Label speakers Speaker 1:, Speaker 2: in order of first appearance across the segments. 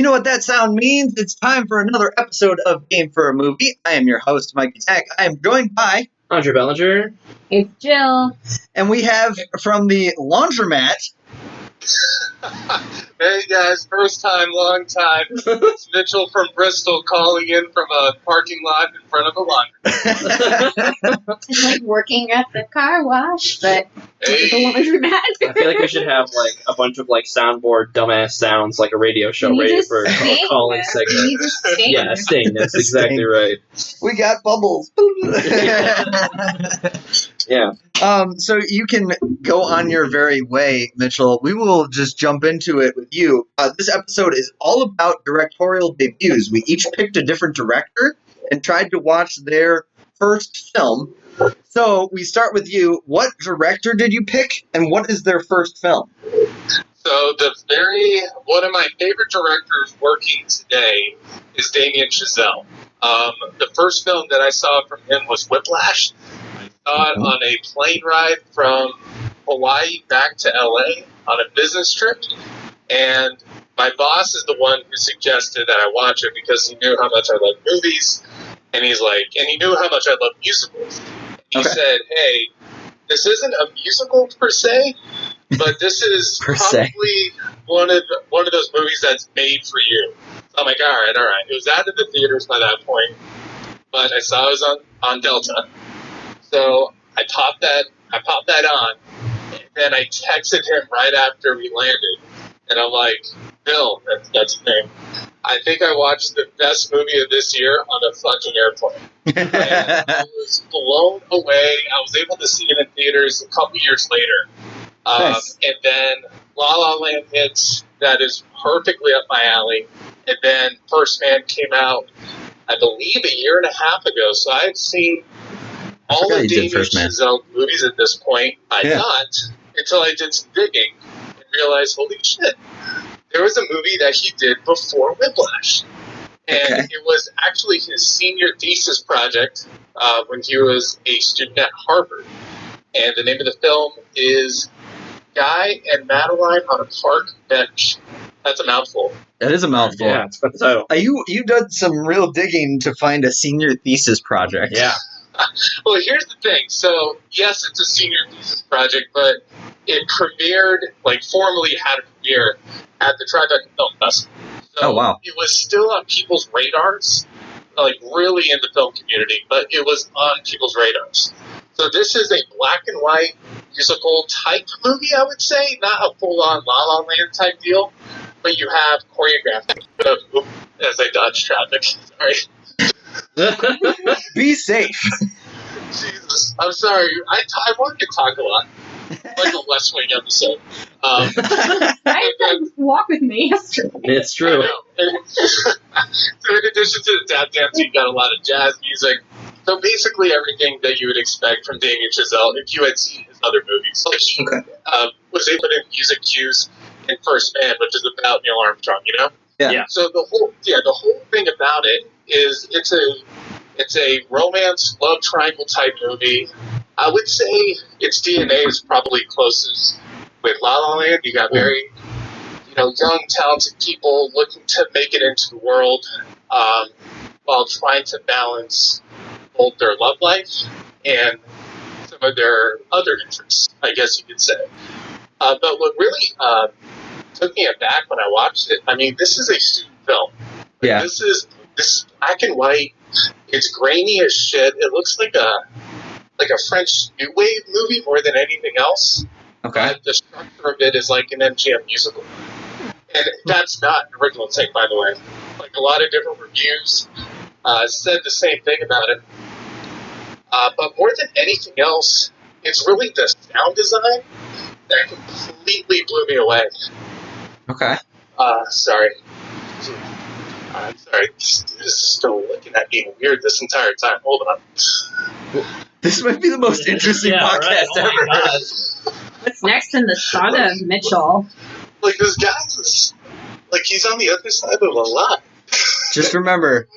Speaker 1: You know what that sound means? It's time for another episode of Game for a Movie. I am your host, Mikey Tech. I am joined by
Speaker 2: Andre Bellinger.
Speaker 3: It's Jill.
Speaker 1: And we have from the laundromat.
Speaker 4: Hey guys, first time, long time. It's Mitchell from Bristol calling in from a parking lot in front of a laundry.
Speaker 3: It's like working at the car wash, but
Speaker 4: Hey.
Speaker 3: the laundromat.
Speaker 2: I feel like we should have like a bunch of like soundboard dumbass sounds, like a radio show ready for a call-in segment. Yeah, Sting. That's exactly right.
Speaker 1: We got bubbles.
Speaker 2: Yeah.
Speaker 1: So you can go on your very way, Mitchell. We will just jump into it with you. This episode is all about directorial debuts. We each picked a different director and tried to watch their first film. So we start with you. What director did you pick, and what is their first film?
Speaker 4: So one of my favorite directors working today is Damien Chazelle. The first film that I saw from him was Whiplash. I saw it on a plane ride from Hawaii back to LA on a business trip, and my boss is the one who suggested that I watch it because he knew how much I love movies, and he knew how much I love musicals. He said, "Hey, this isn't a musical per se, but this is probably one of those movies that's made for you." So I'm like, all right. It was out of the theaters by that point, but I saw it was on Delta. So I popped that on, and then I texted him right after we landed, and I'm like, Bill, that's his name. I think I watched the best movie of this year on a fucking airplane. And I was blown away. I was able to see it in theaters a couple years later.
Speaker 1: Nice.
Speaker 4: And then La La Land hits. That is perfectly up my alley. And then First Man came out, I believe, a year and a half ago. So I've seen all of Damien Chazelle movies at this point. I thought, until I did some digging and realized, holy shit, there was a movie that he did before Whiplash. And it was actually his senior thesis project when he was a student at Harvard. And the name of the film is Guy and Madeline on a Park Bench. That's a mouthful.
Speaker 1: That is a mouthful.
Speaker 2: Yeah, it's about the title.
Speaker 1: You did some real digging to find a senior thesis project.
Speaker 2: Yeah.
Speaker 4: Well, here's the thing. So, yes, it's a senior thesis project, but it premiered, formally had a premiere at the Tribeca Film Festival. So it was still on people's radars, really in the film community, but it was on people's radars. So this is a black and white musical type movie, I would say, not a full-on La La Land type deal, but you have choreographed as I dodge traffic. Sorry.
Speaker 1: Be safe.
Speaker 4: Jesus, I'm sorry. I wanted to talk a lot, like a West Wing episode.
Speaker 3: I had to walk with me yesterday.
Speaker 2: It's true.
Speaker 4: So in addition to the tap dance, you got a lot of jazz music. So basically everything that you would expect from Damien Chazelle if you had seen his other movies. Was able to music cues in First Man, which is about Neil Armstrong, you know?
Speaker 1: Yeah.
Speaker 4: So the whole thing about it is it's a romance love triangle type movie. I would say its DNA is probably closest with La La Land. You got very, young, talented people looking to make it into the world, while trying to balance both their love life and some of their other interests, I guess you could say. But what really took me aback when I watched it, this is a student film.
Speaker 1: Yeah.
Speaker 4: This is black and white. It's grainy as shit. It looks like a French New Wave movie more than anything else.
Speaker 1: Okay.
Speaker 4: The structure of it is like an MGM musical. And that's not an original take, by the way. A lot of different reviews said the same thing about it. But more than anything else, it's really the sound design that completely blew me away.
Speaker 1: Okay.
Speaker 4: Sorry. I'm sorry. This is still looking at me weird this entire time. Hold on.
Speaker 1: This might be the most interesting podcast ever.
Speaker 3: What's next in the saga of Mitchell?
Speaker 4: This guy is, he's on the other side of a lot.
Speaker 1: Just remember,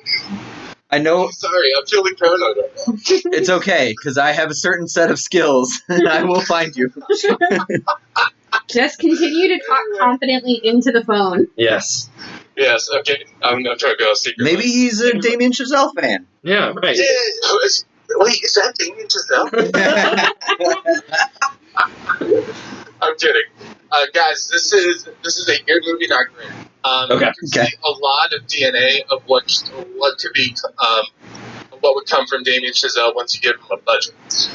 Speaker 1: I know...
Speaker 4: Sorry, I'm feeling paranoid right now.
Speaker 1: It's okay, because I have a certain set of skills, and I will find you.
Speaker 3: Just continue to talk confidently into the phone.
Speaker 2: Yes.
Speaker 4: Yes, okay. I'm not trying to go secret.
Speaker 1: Maybe he's a Damien Chazelle fan.
Speaker 2: Yeah, right.
Speaker 4: Wait, is that Damien Chazelle? I'm kidding. Guys, this is a good movie, not great.
Speaker 2: Okay.
Speaker 4: You can see a lot of DNA of what could be, what would come from Damien Chazelle once you give him a budget. It's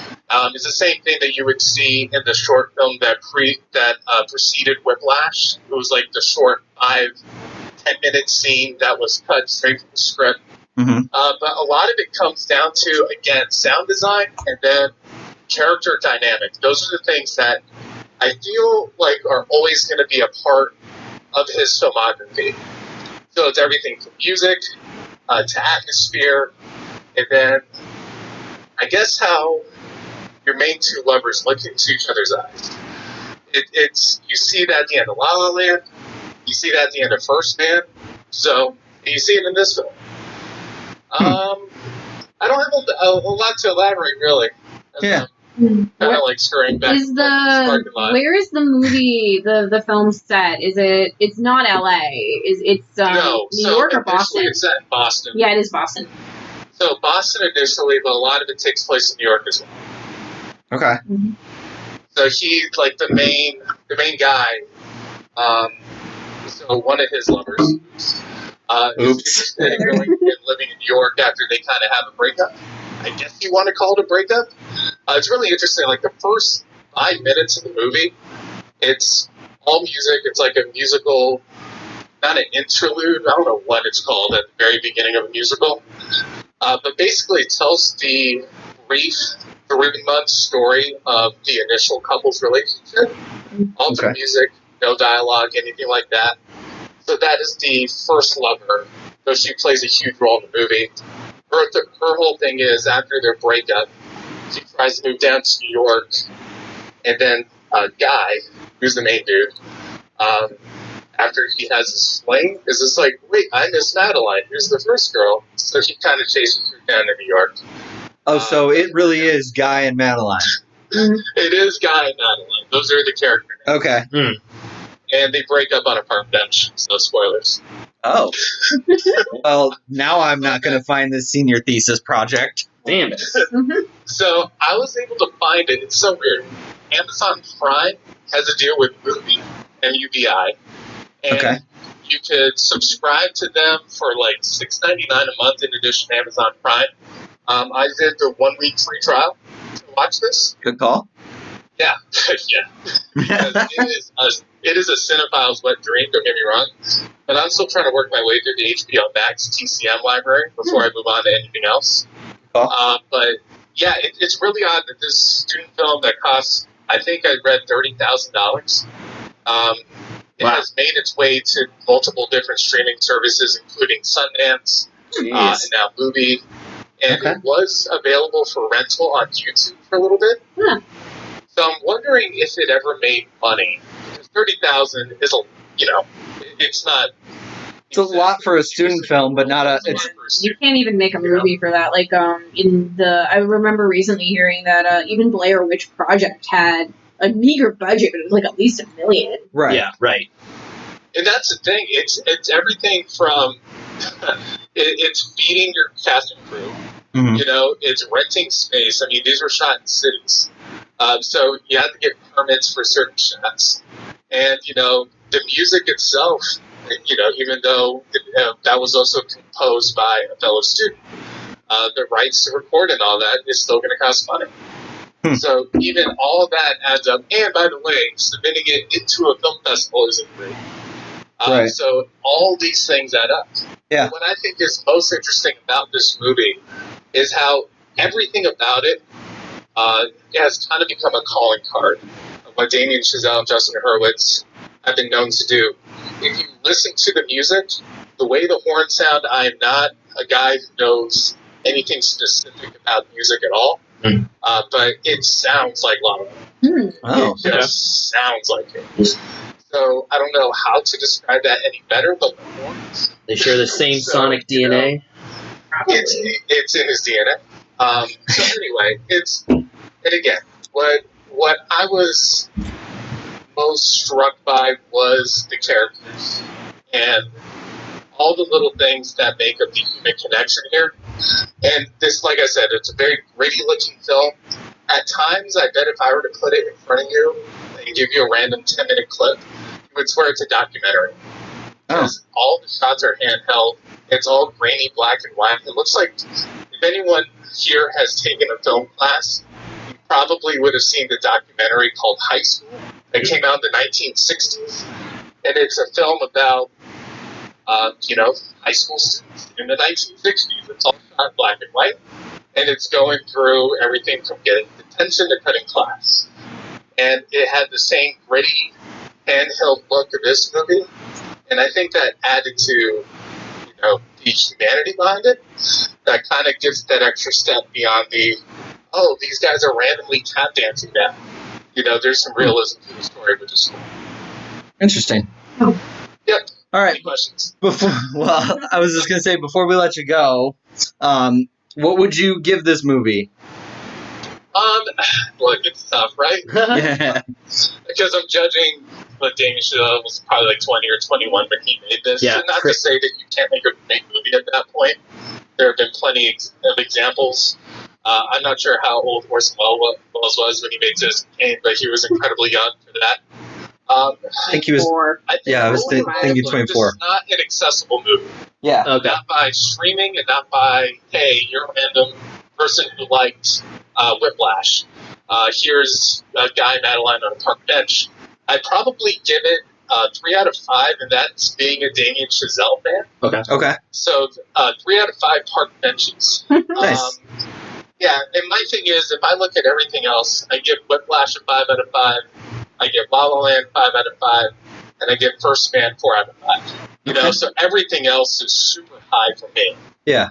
Speaker 4: the same thing that you would see in the short film that preceded Whiplash. It was like the short 5-10 minute scene that was cut straight from the script.
Speaker 1: Mm-hmm.
Speaker 4: But a lot of it comes down to, again, sound design and then character dynamics. Those are the things that I feel like are always going to be a part of his filmography. So it's everything from music to atmosphere, and then I guess how your main two lovers look into each other's eyes. It's you see that at the end of La La Land, you see that at the end of First Man, so you see it in this film. I don't have a lot to elaborate, really.
Speaker 1: Yeah.
Speaker 4: Kind of like scurrying back.
Speaker 3: Where is the movie? The film set? It's not L.A. It's
Speaker 4: no,
Speaker 3: New York or Boston?
Speaker 4: It's set in Boston.
Speaker 3: Yeah, it is Boston.
Speaker 4: So Boston initially, but a lot of it takes place in New York as well.
Speaker 1: Okay.
Speaker 3: Mm-hmm.
Speaker 4: So he's like the main guy. So one of his lovers. Is interested in going and living in New York after they kind of have a breakup. I guess you want to call it a breakup. It's really interesting. Like the first 5 minutes of the movie, it's all music. It's like a musical, not an interlude. I don't know what it's called at the very beginning of a musical. But basically it tells the brief 3-month story of the initial couple's relationship. All through music, no dialogue, anything like that. So that is the first lover. So she plays a huge role in the movie. Her whole thing is after their breakup, she tries to move down to New York, and then Guy, who's the main dude, after he has his fling, is just like, wait, I miss Madeline. Who's the first girl? So he kind of chases her down to New York.
Speaker 1: Oh, so it really is Guy and Madeline.
Speaker 4: It is Guy and Madeline. Those are the characters.
Speaker 1: Okay.
Speaker 4: And they break up on a park bench. So spoilers.
Speaker 1: Oh. Well, now I'm not going to find this senior thesis project.
Speaker 2: Damn it.
Speaker 4: So I was able to find it. It's so weird. Amazon Prime has a deal with Mubi, M-U-B-I. And you could subscribe to them for like $6.99 a month in addition to Amazon Prime. I did the 1-week free trial to watch this.
Speaker 1: Good call.
Speaker 4: Yeah. It is a cinephile's wet dream, don't get me wrong. But I'm still trying to work my way through the HBO Max TCM library before I move on to anything else. But yeah, it's really odd that this student film that costs, I think I read $30,000, it has made its way to multiple different streaming services, including Sundance, and now Mubi. And it was available for rental on YouTube for a little bit. So I'm wondering if it ever made money. Because $30,000 is it's not.
Speaker 1: It's a lot for a student film, but not a.
Speaker 3: You can't even make a movie for that. Like I remember recently hearing that even Blair Witch Project had a meager budget, but it was like at least $1 million.
Speaker 1: Right.
Speaker 2: Yeah. Right.
Speaker 4: And that's the thing. It's everything from it's feeding your cast and crew.
Speaker 1: Mm-hmm.
Speaker 4: It's renting space. I mean, these were shot in cities. So you have to get permits for certain shots. And, the music itself, even though that was also composed by a fellow student, the rights to record and all that is still going to cost money. So even all of that adds up. And by the way, submitting it into a film festival isn't free. So all these things add up.
Speaker 1: Yeah.
Speaker 4: What I think is most interesting about this movie is how everything about it has kind of become a calling card of what Damien Chazelle and Justin Hurwitz have been known to do. If you listen to the music, the way the horns sound, I am not a guy who knows anything specific about music at all, but it sounds like La La Land.
Speaker 1: Oh,
Speaker 4: It just sounds like it. So I don't know how to describe that any better, but the horns.
Speaker 2: They share the same sonic DNA.
Speaker 4: It's in his DNA. So anyway, and again, what I was most struck by was the characters. And all the little things that make up the human connection here. And this, like I said, it's a very gritty looking film. At times, I bet if I were to put it in front of you and give you a random 10-minute clip, you would swear it's a documentary. Because all the shots are handheld. It's all grainy black and white. It looks like if anyone here has taken a film class, you probably would have seen the documentary called High School that came out in the 1960s. And it's a film about, high school students in the 1960s. It's all shot black and white. And it's going through everything from getting detention to cutting class. And it had the same gritty, handheld look of this movie. And I think that added to, the humanity behind it. That kind of gives that extra step beyond these guys are randomly tap dancing now. There's some realism to the story with this story.
Speaker 1: Interesting.
Speaker 4: Yep.
Speaker 1: All right.
Speaker 4: Any questions?
Speaker 1: I was just going to say, before we let you go, what would you give this movie?
Speaker 4: Look, it's tough, right?
Speaker 1: Yeah.
Speaker 4: Because I'm judging what Damien Chazelle was probably like 20 or 21 when he made this.
Speaker 1: Yeah.
Speaker 4: And not to say that you can't make a big movie at that point. There have been plenty of examples. I'm not sure how old Orson Welles was when he made Citizen Kane, but he was incredibly young for that.
Speaker 1: I think he was. I was thinking 24.
Speaker 4: This is not an accessible movie.
Speaker 1: Yeah.
Speaker 2: Okay.
Speaker 4: Not by streaming and not by, hey, you're a random person who liked Whiplash. Here's Guy and Madeline on a park bench. I'd probably give it 3 out of 5, and that's being a Damien Chazelle fan.
Speaker 1: Okay.
Speaker 4: So 3 out of 5 park benches.
Speaker 1: Nice.
Speaker 4: Yeah, and my thing is, if I look at everything else, I give Whiplash a 5 out of 5. I give La La Land 5 out of 5, and I give First Man 4 out of 5. So everything else is super high for me.
Speaker 1: Yeah.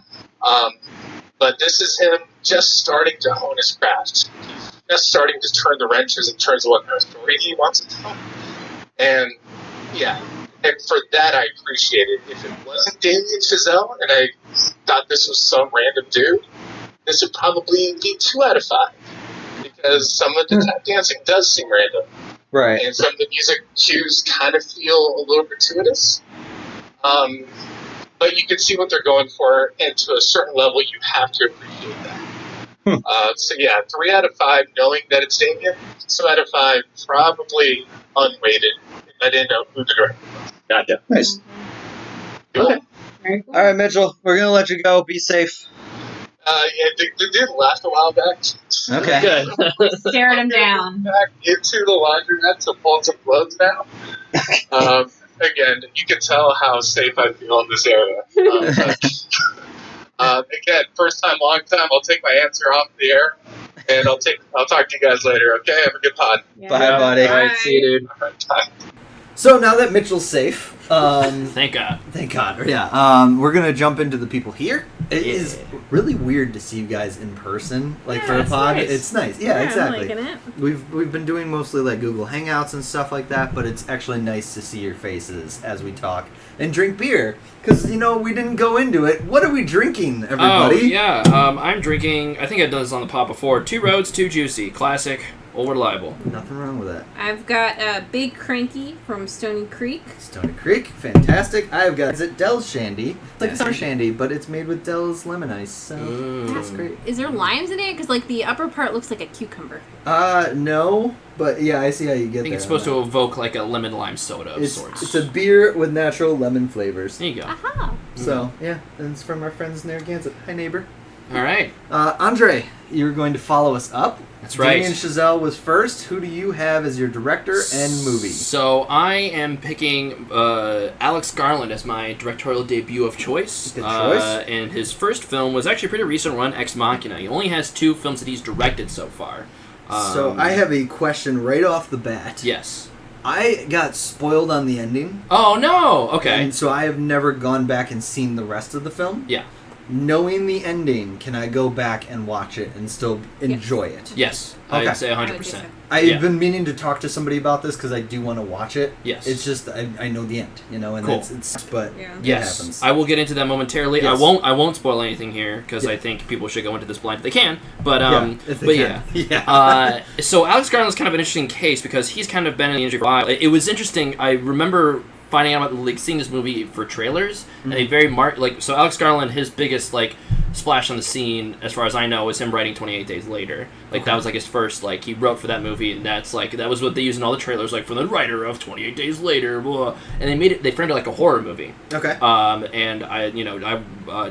Speaker 4: But this is him just starting to hone his craft. He's just starting to turn the wrenches in terms of what kind of story he wants to tell. And and for that I appreciate it. If it wasn't Damien Chazelle and I thought this was some random dude, this would probably be 2 out of 5. Because some of the tap dancing does seem random.
Speaker 1: Right.
Speaker 4: And some of the music cues kind of feel a little gratuitous. But you can see what they're going for, and to a certain level, you have to appreciate that. 3 out of 5, knowing that it's Damien. 2 out of 5, probably unweighted. I didn't know who the director was.
Speaker 2: Gotcha.
Speaker 1: Nice.
Speaker 4: Cool.
Speaker 3: Okay. Very cool.
Speaker 1: All right, Mitchell, we're going to let you go. Be safe.
Speaker 4: The dude left a while back.
Speaker 1: Okay.
Speaker 2: Good.
Speaker 3: Stared him down.
Speaker 4: Back into the laundromat to fold some clothes now. Again, you can tell how safe I feel in this area. Again, first time, long time. I'll take my answer off the air, and I'll talk to you guys later. Okay, have a good pod.
Speaker 3: Yeah.
Speaker 1: Bye, buddy.
Speaker 2: All right, see you, dude.
Speaker 4: All right, bye.
Speaker 1: So now that Mitchell's safe,
Speaker 2: Thank God.
Speaker 1: thank God. Yeah. We're gonna jump into the people here. It is really weird to see you guys in person, for a
Speaker 5: it's
Speaker 1: pod.
Speaker 5: nice.
Speaker 1: It's nice. Yeah, exactly.
Speaker 5: I'm liking it.
Speaker 1: We've been doing mostly Google Hangouts and stuff like that, but it's actually nice to see your faces as we talk and drink beer. Because we didn't go into it. What are we drinking, everybody?
Speaker 6: Oh, yeah. I'm drinking, I think I've done this on the pod before, 2 Roads, 2 Juicy. Classic, old reliable.
Speaker 1: Nothing wrong with that.
Speaker 5: I've got Big Cranky from Stony Creek.
Speaker 1: Stony Creek, fantastic. I've got, is it Dell's Shandy? It's like a summer shandy, but it's made with Dell's lemon ice, so that's great.
Speaker 5: Is there limes in it? Because the upper part looks like a cucumber.
Speaker 1: No, but yeah, I see how you get there.
Speaker 6: I think it's supposed to evoke a lemon lime soda of sorts.
Speaker 1: It's a beer with natural lemon flavors.
Speaker 6: There you go.
Speaker 5: Aha!
Speaker 1: So, yeah, and it's from our friends in Narragansett. Hi, neighbor.
Speaker 6: All right.
Speaker 1: Andre, you're going to follow us up.
Speaker 6: That's right.
Speaker 1: Damien Chazelle was first. Who do you have as your director and movie?
Speaker 6: So I am picking Alex Garland as my directorial debut of choice.
Speaker 1: Good choice.
Speaker 6: And his first film was actually a pretty recent one, Ex Machina. He only has 2 films that he's directed so far.
Speaker 1: So I have a question right off the bat.
Speaker 6: Yes.
Speaker 1: I got spoiled on the ending.
Speaker 6: Oh, no! Okay.
Speaker 1: And so I have never gone back and seen the rest of the film.
Speaker 6: Yeah.
Speaker 1: Knowing the ending, can I go back and watch it and still enjoy it?
Speaker 6: Yes.
Speaker 1: Okay.
Speaker 6: I'd say
Speaker 5: I would
Speaker 6: 100%.
Speaker 5: say so.
Speaker 1: I've been meaning to talk to somebody about this because I do want to watch it.
Speaker 6: Yes.
Speaker 1: It's just I know the end, and
Speaker 6: Cool.
Speaker 1: but
Speaker 5: Yeah.
Speaker 1: it
Speaker 6: Yes,
Speaker 1: happens.
Speaker 6: I will get into that momentarily.
Speaker 1: Yes.
Speaker 6: I won't spoil anything here because I think people should go into this blind if they can. But
Speaker 1: if they can.
Speaker 6: So Alex Garland's kind of an interesting case because he's kind of been in the industry for a while. It was interesting. I remember finding out about seeing this movie for trailers, and they very so Alex Garland, his biggest splash on the scene, as far as I know, was him writing 28 Days Later. That was his first he wrote for that movie, and that's that was what they used in all the trailers, from the writer of 28 Days Later, blah, and they framed it like a horror movie.
Speaker 1: Okay.
Speaker 6: And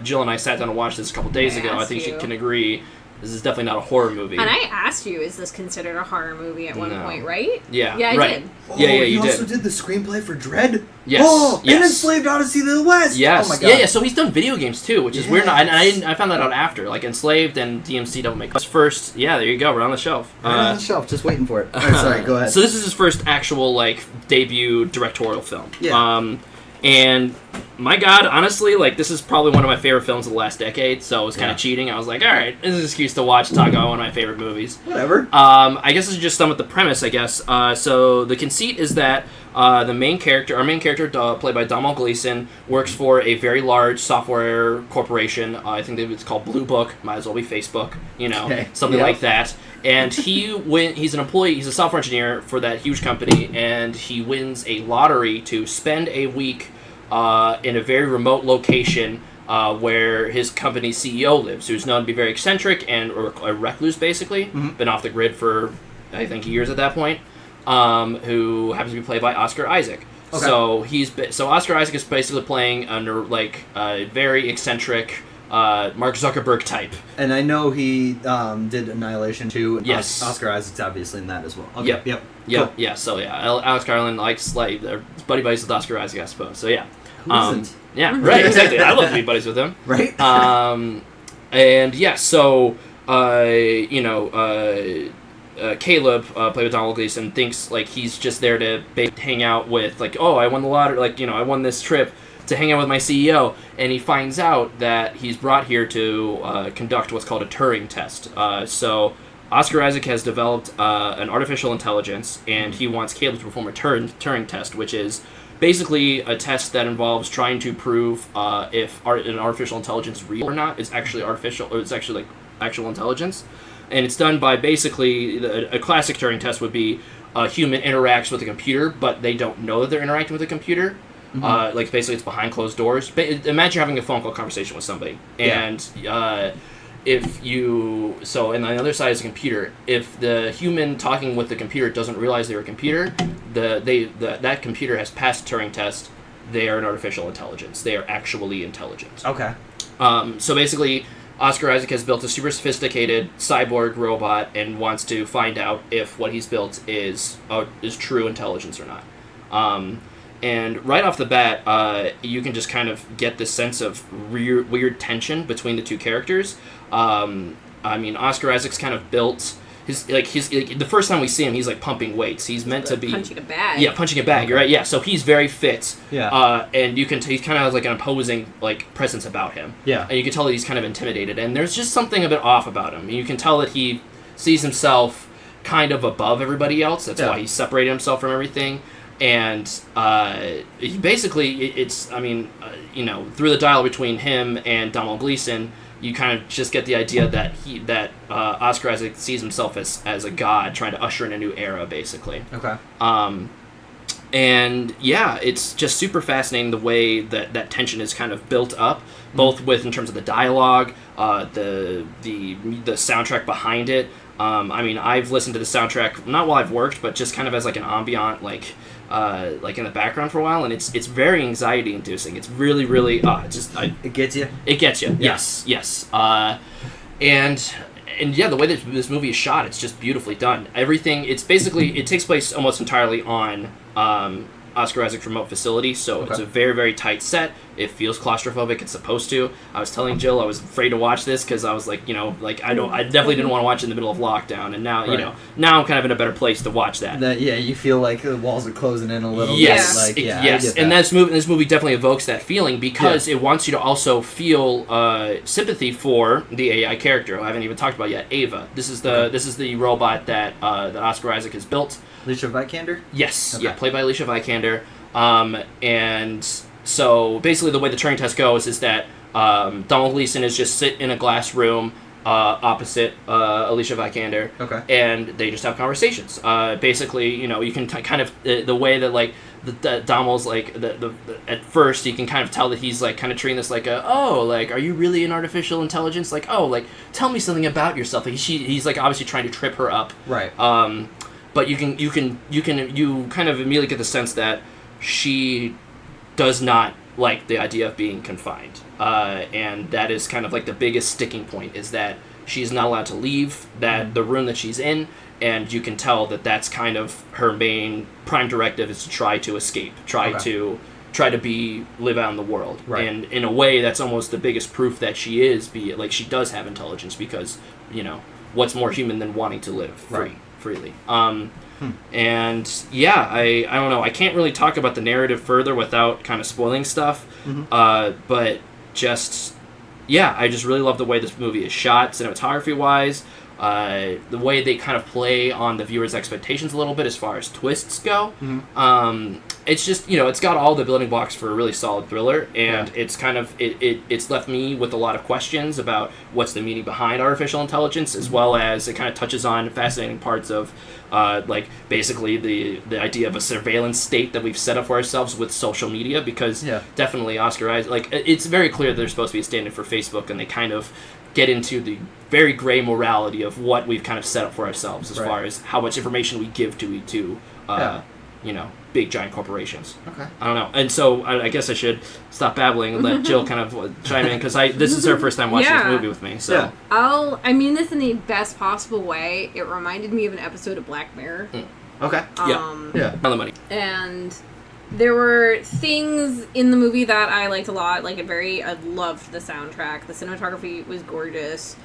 Speaker 6: Jill and I sat down and watched this a couple days ago. I think she can agree. This is definitely not a horror movie.
Speaker 5: And I asked you, is this considered a horror movie at one point, right?
Speaker 6: Yeah.
Speaker 5: Yeah, I
Speaker 6: right.
Speaker 5: did.
Speaker 1: Oh,
Speaker 6: yeah, you
Speaker 1: also
Speaker 6: did.
Speaker 1: did the screenplay for Dread?
Speaker 6: Yes.
Speaker 1: Oh,
Speaker 6: yes.
Speaker 1: and Enslaved Odyssey to the West.
Speaker 6: Yes.
Speaker 1: Oh my god.
Speaker 6: Yeah, so he's done video games too, which is weird. I found that out after. Enslaved and DMC Devil May Cry. First, there you go, we're on the shelf.
Speaker 1: Right on the shelf, just waiting for it. All right, sorry, go ahead.
Speaker 6: So this is his first actual, debut directorial film.
Speaker 1: Yeah.
Speaker 6: And my God, honestly, this is probably one of my favorite films of the last decade, so it was kind of cheating. I was like, all right, this is an excuse to talk about one of my favorite movies.
Speaker 1: Whatever.
Speaker 6: I guess I should just done with the premise, I guess. So the conceit is that our main character, played by Damien Gleason, works for a very large software corporation. I think it's called Blue Book. Might as well be Facebook, something like that. And he's an employee, he's a software engineer for that huge company, and he wins a lottery to spend a week in a very remote location where his company's CEO lives, who's known to be very eccentric and a recluse, basically. Been off the grid for, I think, years at that point. Who happens to be played by Oscar Isaac. Okay. So Oscar Isaac is basically playing a very eccentric Mark Zuckerberg type.
Speaker 1: And I know he did Annihilation 2.
Speaker 6: Yes.
Speaker 1: Oscar Isaac's obviously in that as well. Okay. Yep.
Speaker 6: Cool. Yeah. So Alex Garland likes they're buddy buddies with Oscar Isaac, I suppose. So yeah.
Speaker 1: Who isn't?
Speaker 6: Yeah. Right. Exactly. I'd love to be buddies with him.
Speaker 1: Right.
Speaker 6: And yeah. So Caleb, played with Donald Gleason, thinks he's just there to hang out with I won the lottery, I won this trip to hang out with my CEO, and he finds out that he's brought here to conduct what's called a Turing test. So Oscar Isaac has developed an artificial intelligence, and he wants Caleb to perform a Turing test, which is basically a test that involves trying to prove if an artificial intelligence is real or not. It's actually artificial, or it's actually actual intelligence. And it's done by basically, a classic Turing test would be a human interacts with a computer, but they don't know that they're interacting with a computer. Basically it's behind closed doors. Imagine you're having a phone call conversation with somebody, and and on the other side is a computer. If the human talking with the computer doesn't realize they're a computer, that computer has passed Turing test. They are an artificial intelligence. They are actually intelligent.
Speaker 1: Okay.
Speaker 6: So basically, Oscar Isaac has built a super sophisticated cyborg robot and wants to find out if what he's built is true intelligence or not. And right off the bat, you can just kind of get this sense of weird tension between the two characters. Oscar Isaac's kind of built the first time we see him, he's pumping weights. He's meant to be
Speaker 5: punching a bag.
Speaker 6: Yeah, punching a bag. Okay. You're right. Yeah, so he's very fit.
Speaker 1: Yeah.
Speaker 6: And you can he kind of has an imposing presence about him.
Speaker 1: Yeah.
Speaker 6: And you can tell that he's kind of intimidated, and there's just something a bit off about him. You can tell that he sees himself kind of above everybody else. That's why he separated himself from everything. And basically, through the dialogue between him and Donald Gleason, you kind of just get the idea that Oscar Isaac sees himself as a god trying to usher in a new era, basically.
Speaker 1: Okay.
Speaker 6: And yeah, it's just super fascinating the way that tension is kind of built up, both in terms of the dialogue, the soundtrack behind it. I've listened to the soundtrack not while I've worked, but just kind of as an ambient, in the background for a while, and it's very anxiety inducing. It's really, really
Speaker 1: it gets you.
Speaker 6: It gets you. Yeah. Yes. And yeah, the way that this movie is shot, it's just beautifully done. Everything. It takes place almost entirely on Oscar Isaac's remote facility, so it's a very, very tight set. It feels claustrophobic. It's supposed to. I was telling Jill I was afraid to watch this because I was I definitely didn't want to watch it in the middle of lockdown, and now now I'm kind of in a better place to watch that.
Speaker 1: You feel like the walls are closing in a little bit.
Speaker 6: Yes, and this movie definitely evokes that feeling because it wants you to also feel sympathy for the AI character. I haven't even talked about yet, Ava. This is the robot that Oscar Isaac has built.
Speaker 1: Alicia Vikander?
Speaker 6: Yes, played by Alicia Vikander. And so basically the way the Turing test goes is that Donald Gleason is just sit in a glass room opposite Alicia Vikander.
Speaker 1: Okay.
Speaker 6: And they just have conversations. Basically, you can kind of the way that like the Dommel's like the at first you can kind of tell that he's like kind of treating this like are you really an artificial intelligence? Like tell me something about yourself. Like he's like obviously trying to trip her up.
Speaker 1: Right.
Speaker 6: But you kind of immediately get the sense that she does not like the idea of being confined, and that is kind of like the biggest sticking point is that she's not allowed to leave the room that she's in, and you can tell that that's kind of her main prime directive is to try to escape, try to live out in the world,
Speaker 1: right.
Speaker 6: And in a way that's almost the biggest proof that she does have intelligence, because what's more human than wanting to live freely. And yeah, I don't know. I can't really talk about the narrative further without kind of spoiling stuff. But just, yeah, I just really love the way this movie is shot, cinematography-wise. The way they kind of play on the viewer's expectations a little bit as far as twists go. It's just, it's got all the building blocks for a really solid thriller, and it's kind of, it's left me with a lot of questions about what's the meaning behind artificial intelligence, as well as it kind of touches on fascinating parts of, like, basically the idea of a surveillance state that we've set up for ourselves with social media, because definitely Oscar Isaac, like, it's very clear that they're supposed to be a stand-in for Facebook, and they kind of get into the very gray morality of what we've kind of set up for ourselves as far as how much information we give to big giant corporations.
Speaker 1: Okay.
Speaker 6: I don't know. And so I guess I should stop babbling and let Jill kind of chime in, because this is her first time watching this movie with me. So
Speaker 5: I mean this in the best possible way. It reminded me of an episode of Black Mirror.
Speaker 1: Okay.
Speaker 6: On the money.
Speaker 5: And there were things in the movie that I liked a lot. Like I loved the soundtrack. The cinematography was gorgeous.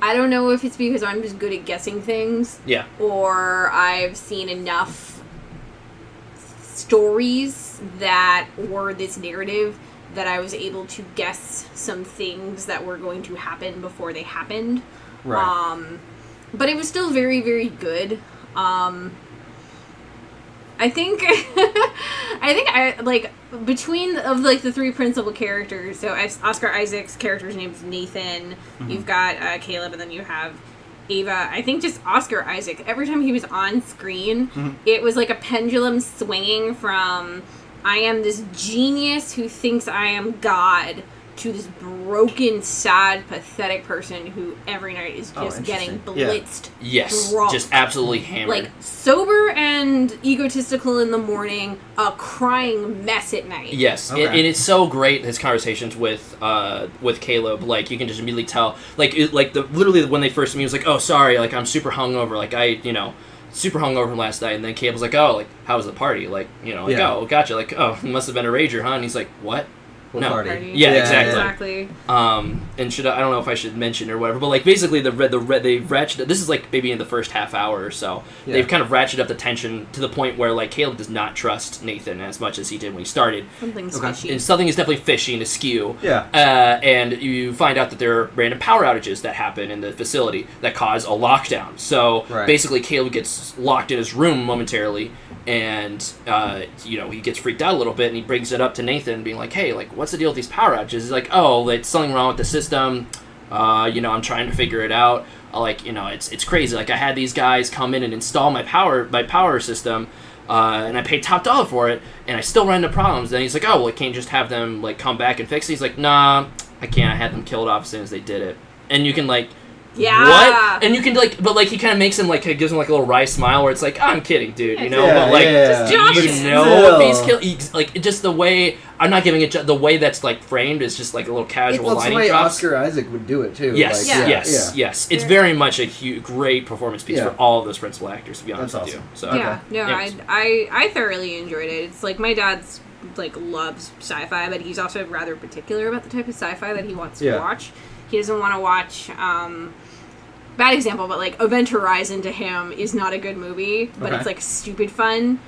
Speaker 5: I don't know if it's because I'm just good at guessing things.
Speaker 6: Yeah.
Speaker 5: Or I've seen enough stories that were this narrative that I was able to guess some things that were going to happen before they happened.
Speaker 1: Right.
Speaker 5: But it was still very, very good. I think I like between the three principal characters. So Oscar Isaac's character's name is Nathan. You've got Caleb, and then you have Ava. I think just Oscar Isaac. Every time he was on screen, it was like a pendulum swinging from I am this genius who thinks I am God to this broken, sad, pathetic person who every night is just getting blitzed.
Speaker 6: Yes,
Speaker 5: drunk,
Speaker 6: just absolutely hammered.
Speaker 5: Like, sober and egotistical in the morning, a crying mess at night.
Speaker 6: Yes, and it's so great, his conversations with Caleb. Like, you can just immediately tell. Literally when they first meet, he was like, oh, sorry, like, I'm super hungover. Like, super hungover from last night. And then Caleb's like, oh, like, how was the party? Like, oh, gotcha. Like, oh, it must have been a rager, huh? And he's like, what? No.
Speaker 5: Party.
Speaker 6: Yeah, exactly. And I don't know if I should mention or whatever, but like basically they've ratcheted. This is like maybe in the first half hour or so. Yeah. They've kind of ratcheted up the tension to the point where like Caleb does not trust Nathan as much as he did when he started.
Speaker 5: Something's fishy.
Speaker 6: And something is definitely fishy and askew.
Speaker 1: Yeah.
Speaker 6: And you find out that there are random power outages that happen in the facility that cause a lockdown. So basically Caleb gets locked in his room momentarily. And, he gets freaked out a little bit, and he brings it up to Nathan, being like, hey, like, what's the deal with these power outages? He's like, oh, it's something wrong with the system. I'm trying to figure it out. It's crazy. Like, I had these guys come in and install my power system, and I paid top dollar for it, and I still run into problems. And he's like, oh, well, can't you just have them, like, come back and fix it? He's like, nah, I can't. I had them killed off as soon as they did it. And you can, like...
Speaker 5: Yeah.
Speaker 6: What? And you can but he kind of makes him gives him like a little wry smile where it's like, I'm kidding, dude, but
Speaker 5: just
Speaker 6: if he's killed, just the way I'm not giving it the way that's like framed is just like a little casual lining
Speaker 7: That's the way
Speaker 6: drops.
Speaker 7: Oscar Isaac would do it too.
Speaker 6: Yes, yes. It's very much a great performance piece for all of those principal actors, to be honest with you. So
Speaker 5: I thoroughly enjoyed it. It's like my dad's loves sci-fi, but he's also rather particular about the type of sci-fi that he wants to watch. He doesn't want to watch. Bad example, but Event Horizon to him is not a good movie, but it's stupid fun.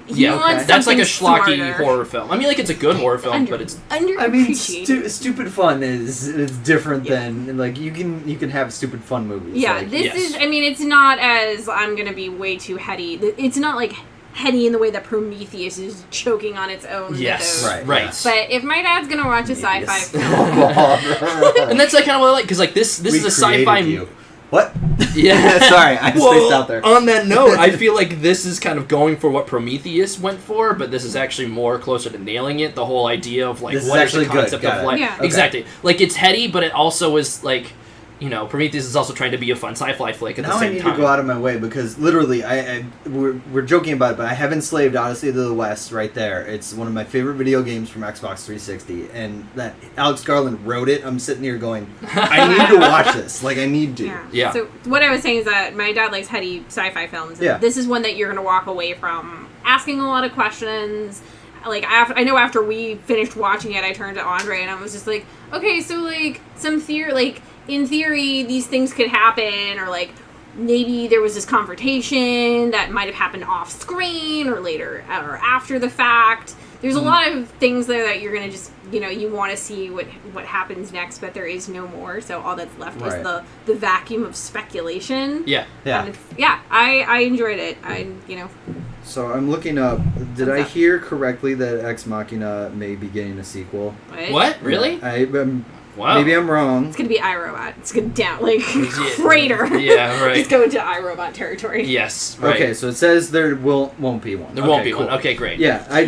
Speaker 6: That's like a schlocky horror film. I mean, it's a good horror film, but it's
Speaker 5: underappreciated.
Speaker 7: Stupid fun is different than you can have stupid fun movies.
Speaker 5: Yeah, this is. I mean, it's not as I'm gonna be way too heady. It's not like heady in the way that Prometheus is choking on its own.
Speaker 6: Yes,
Speaker 5: mythos.
Speaker 6: right.
Speaker 5: But if my dad's gonna watch a sci-fi film,
Speaker 6: and that's like kind of what I like, because like this is a sci-fi.
Speaker 7: What?
Speaker 6: Yeah.
Speaker 7: Sorry, I spaced out there.
Speaker 6: On that note, I feel like this is kind of going for what Prometheus went for, but this is actually more closer to nailing it. The whole idea of like, what is the concept of like, exactly. Like, it's heady, but it also is like, you know, Prometheus is also trying to be a fun sci-fi flick at the same time.
Speaker 7: Now I need to go out of my way, because literally, we're joking about it, but I have enslaved Odyssey of the West right there. It's one of my favorite video games from Xbox 360, and that Alex Garland wrote it. I'm sitting here going, I need to watch this. Like, I need to.
Speaker 6: Yeah.
Speaker 5: So what I was saying is that my dad likes heady sci-fi films. And this is one that you're going to walk away from asking a lot of questions. Like, I know after we finished watching it, I turned to Andre and I was just like, okay, so like some theory, like, in theory, these things could happen, or like maybe there was this confrontation that might have happened off screen or later or after the fact. There's a lot of things there that you're gonna just, you know, you want to see what happens next, but there is no more. So all that's left is the vacuum of speculation.
Speaker 6: Yeah.
Speaker 5: And I enjoyed it.
Speaker 7: So I'm looking up. Did I hear correctly that Ex Machina may be getting a sequel?
Speaker 6: What? Really?
Speaker 7: Wow. Maybe I'm wrong.
Speaker 5: It's going to be iRobot. It's going to down, like, crater.
Speaker 6: Yeah, right.
Speaker 5: It's going to iRobot territory.
Speaker 6: Yes, right.
Speaker 7: Okay, so it says there won't be one.
Speaker 6: There won't be one. Okay, great.
Speaker 7: Yeah, I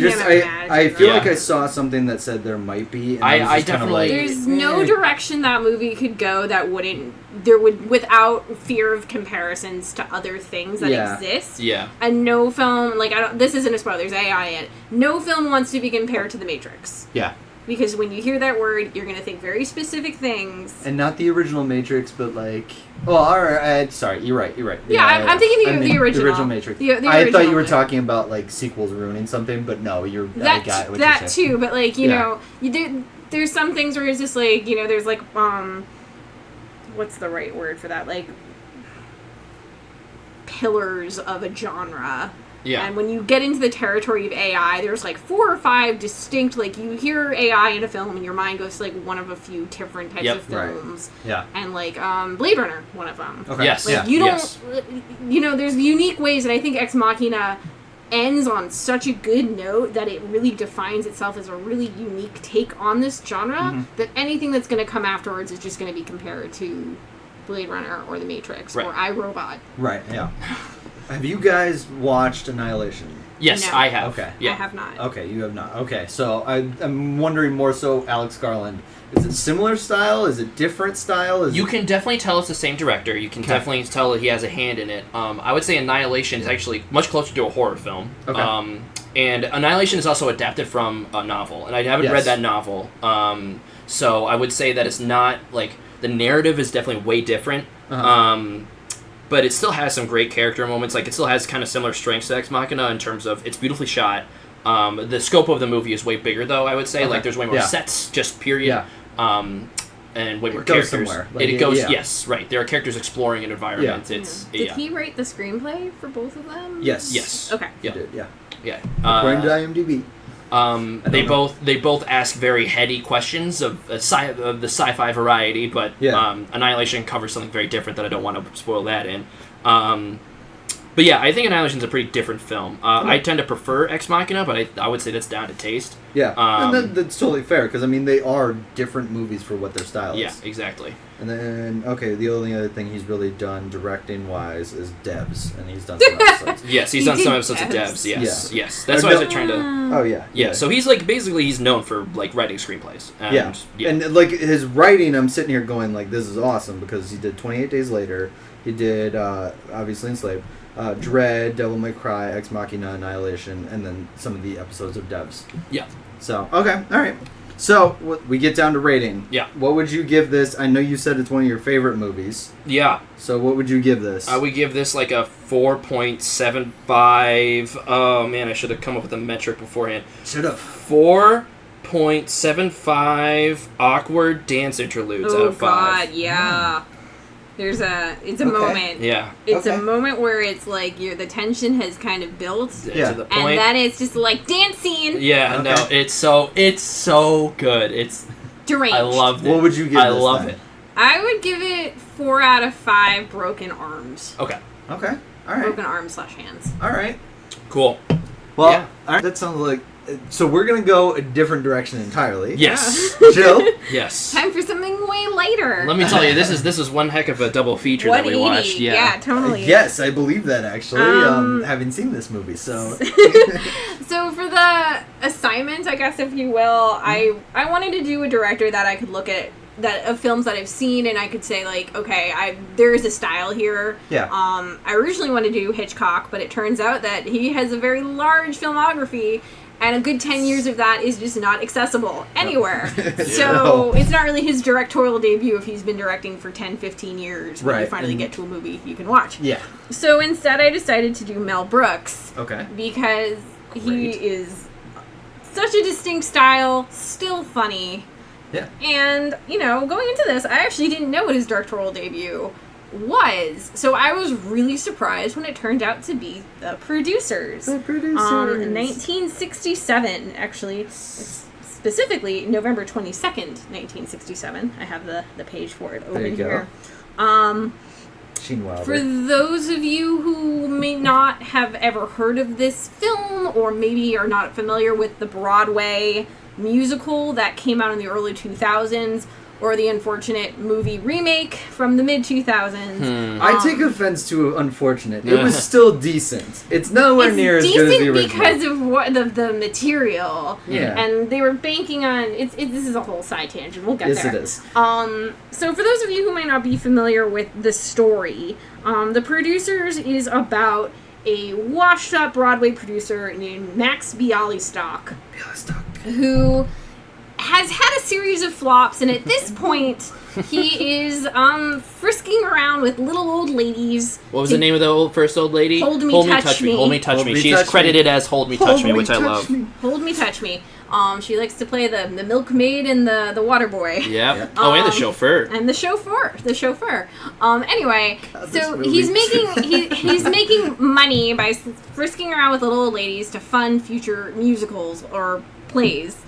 Speaker 7: feel like I saw something that said there might be. And
Speaker 6: I definitely...
Speaker 5: There's no direction that movie could go that without fear of comparisons to other things that exist.
Speaker 6: Yeah.
Speaker 5: And no film, like, this isn't a spoiler, there's AI in it. No film wants to be compared to The Matrix.
Speaker 7: Yeah.
Speaker 5: Because when you hear that word, you're going to think very specific things.
Speaker 7: And not the original Matrix, but like... Oh, alright, sorry, you're right.
Speaker 5: Yeah, I'm thinking the original.
Speaker 7: The original Matrix.
Speaker 5: The
Speaker 7: I thought you were talking about, like, sequels ruining something, but no, I got what
Speaker 5: that
Speaker 7: you're saying.
Speaker 5: too, but, like, you know, there's some things where it's just, like, you know, there's, like, what's the right word for that? Like, pillars of a genre.
Speaker 6: Yeah.
Speaker 5: And when you get into the territory of AI, there's like 4 or 5 distinct, like, you hear AI in a film and your mind goes to like one of a few different types of films.
Speaker 7: Right. Yeah.
Speaker 5: And like Blade Runner, one of them.
Speaker 7: Okay.
Speaker 6: Yes.
Speaker 5: Like, you don't, you know, there's unique ways, and I think Ex Machina ends on such a good note that it really defines itself as a really unique take on this genre, that anything that's going to come afterwards is just going to be compared to Blade Runner or The Matrix or iRobot.
Speaker 7: Right, yeah. Have you guys watched Annihilation?
Speaker 6: Yes,
Speaker 5: No.
Speaker 6: I have.
Speaker 7: Okay.
Speaker 6: Yeah.
Speaker 5: I have not.
Speaker 7: Okay, you have not. Okay, so I'm wondering more so, Alex Garland. Is it similar style? Is it different style?
Speaker 6: You can definitely tell it's the same director. You can definitely tell that he has a hand in it. I would say Annihilation is actually much closer to a horror film.
Speaker 7: Okay.
Speaker 6: And Annihilation is also adapted from a novel, and I haven't read that novel. So I would say that it's not, like, the narrative is definitely way different. But it still has some great character moments. Like, it still has kind of similar strengths to Ex Machina in terms of it's beautifully shot. The scope of the movie is way bigger, though, I would say. Like, there's way more sets, just period.
Speaker 7: Yeah.
Speaker 6: And way more
Speaker 7: goes
Speaker 6: characters.
Speaker 7: Somewhere. Like,
Speaker 6: it goes, yes, right. There are characters exploring an environment.
Speaker 7: Yeah.
Speaker 5: Did he write the screenplay for both of them?
Speaker 7: Yes.
Speaker 5: Okay.
Speaker 7: He did,
Speaker 6: Yeah.
Speaker 7: According to IMDb.
Speaker 6: They both ask very heady questions of the sci-fi variety, but Annihilation covers something very different that I don't want to spoil that in. But yeah, I think Annihilation's a pretty different film. I tend to prefer Ex Machina, but I would say that's down to taste.
Speaker 7: Yeah, and that's totally fair, because, I mean, they are different movies for what their style is.
Speaker 6: Yeah, exactly.
Speaker 7: And then, the only other thing he's really done directing-wise is Devs, and he's done some episodes.
Speaker 6: Yes, he's done some episodes of Devs, yes. That's why I was trying to...
Speaker 7: Oh, yeah.
Speaker 6: Yeah, so he's, like, basically he's known for, like, writing screenplays. And,
Speaker 7: and, like, his writing, I'm sitting here going, like, this is awesome, because he did 28 Days Later, he did, obviously, Enslaved, Dread, Devil May Cry, Ex Machina, Annihilation, and then some of the episodes of Devs.
Speaker 6: Yeah.
Speaker 7: So, okay, alright. So, we get down to rating.
Speaker 6: Yeah.
Speaker 7: What would you give this? I know you said it's one of your favorite movies.
Speaker 6: Yeah.
Speaker 7: So, what would you give this?
Speaker 6: I would give this like a 4.75. Oh, man, I should have come up with a metric beforehand.
Speaker 7: Should have.
Speaker 6: 4.75 awkward dance interludes out of 5.
Speaker 5: Oh, God, yeah. It's a moment.
Speaker 6: Yeah.
Speaker 5: It's a moment where it's like the tension has kind of built.
Speaker 6: To the point.
Speaker 5: And then it's just like dancing.
Speaker 6: Yeah, no, it's so good. It's
Speaker 5: deranged.
Speaker 6: I loved it.
Speaker 7: What would you give
Speaker 6: I
Speaker 7: this
Speaker 6: love
Speaker 7: then?
Speaker 6: it.
Speaker 5: I would give it 4 out of 5 broken arms.
Speaker 6: Okay.
Speaker 7: Okay. All right.
Speaker 5: Broken arms / hands.
Speaker 7: All right.
Speaker 6: Cool.
Speaker 7: Well,
Speaker 6: Yeah.
Speaker 7: all right, that sounds like... So we're going to go a different direction entirely.
Speaker 6: Yes.
Speaker 7: Jill?
Speaker 6: Yes.
Speaker 5: Time for something way lighter.
Speaker 6: Let me tell you, this is one heck of a double feature that we watched.
Speaker 5: Yeah, totally.
Speaker 7: Yes, I believe that, actually, having seen this movie, so...
Speaker 5: So for the assignment, I guess, if you will, I wanted to do a director that I could look at, that of films that I've seen, and I could say, like, okay, there's a style here.
Speaker 7: Yeah.
Speaker 5: I originally wanted to do Hitchcock, but it turns out that he has a very large filmography, and a good 10 years of that is just not accessible anywhere. So it's not really his directorial debut if he's been directing for 10, 15 years. When you finally get to a movie you can watch.
Speaker 7: Yeah.
Speaker 5: So instead I decided to do Mel Brooks.
Speaker 7: Okay.
Speaker 5: Because he is such a distinct style, still funny.
Speaker 7: Yeah.
Speaker 5: And, going into this, I actually didn't know what his directorial debut was. So I was really surprised when it turned out to be The Producers.
Speaker 7: The Producers.
Speaker 5: 1967, actually. It's specifically November 22nd, 1967. I have the page for it open here.
Speaker 7: Gene Wilder.
Speaker 5: For those of you who may not have ever heard of this film, or maybe are not familiar with the Broadway musical that came out in the early 2000s, or the unfortunate movie remake from the mid-2000s.
Speaker 7: I take offense to unfortunate. It was still decent. It's nowhere near as good as the original.
Speaker 5: It's decent because of what the material.
Speaker 7: Yeah.
Speaker 5: And they were banking on... this is a whole side tangent. We'll get there.
Speaker 7: Yes, it is.
Speaker 5: So for those of you who might not be familiar with the story, The Producers is about a washed-up Broadway producer named Max Bialystock. Who has had a series of flops, and at this point, he is frisking around with little old ladies.
Speaker 6: What was the name of the first old lady?
Speaker 5: Hold Me, Touch Me.
Speaker 6: Hold Me, Touch
Speaker 7: Hold
Speaker 6: Me.
Speaker 7: Me,
Speaker 6: She
Speaker 7: Touch
Speaker 6: is credited as Hold Me, Touch Me, which I love.
Speaker 5: Hold Me, Touch Me. She likes to play the milkmaid and the water boy.
Speaker 6: Yep. Oh, and the chauffeur.
Speaker 5: And the chauffeur. Anyway, God, so he's making money by frisking around with little old ladies to fund future musicals or plays.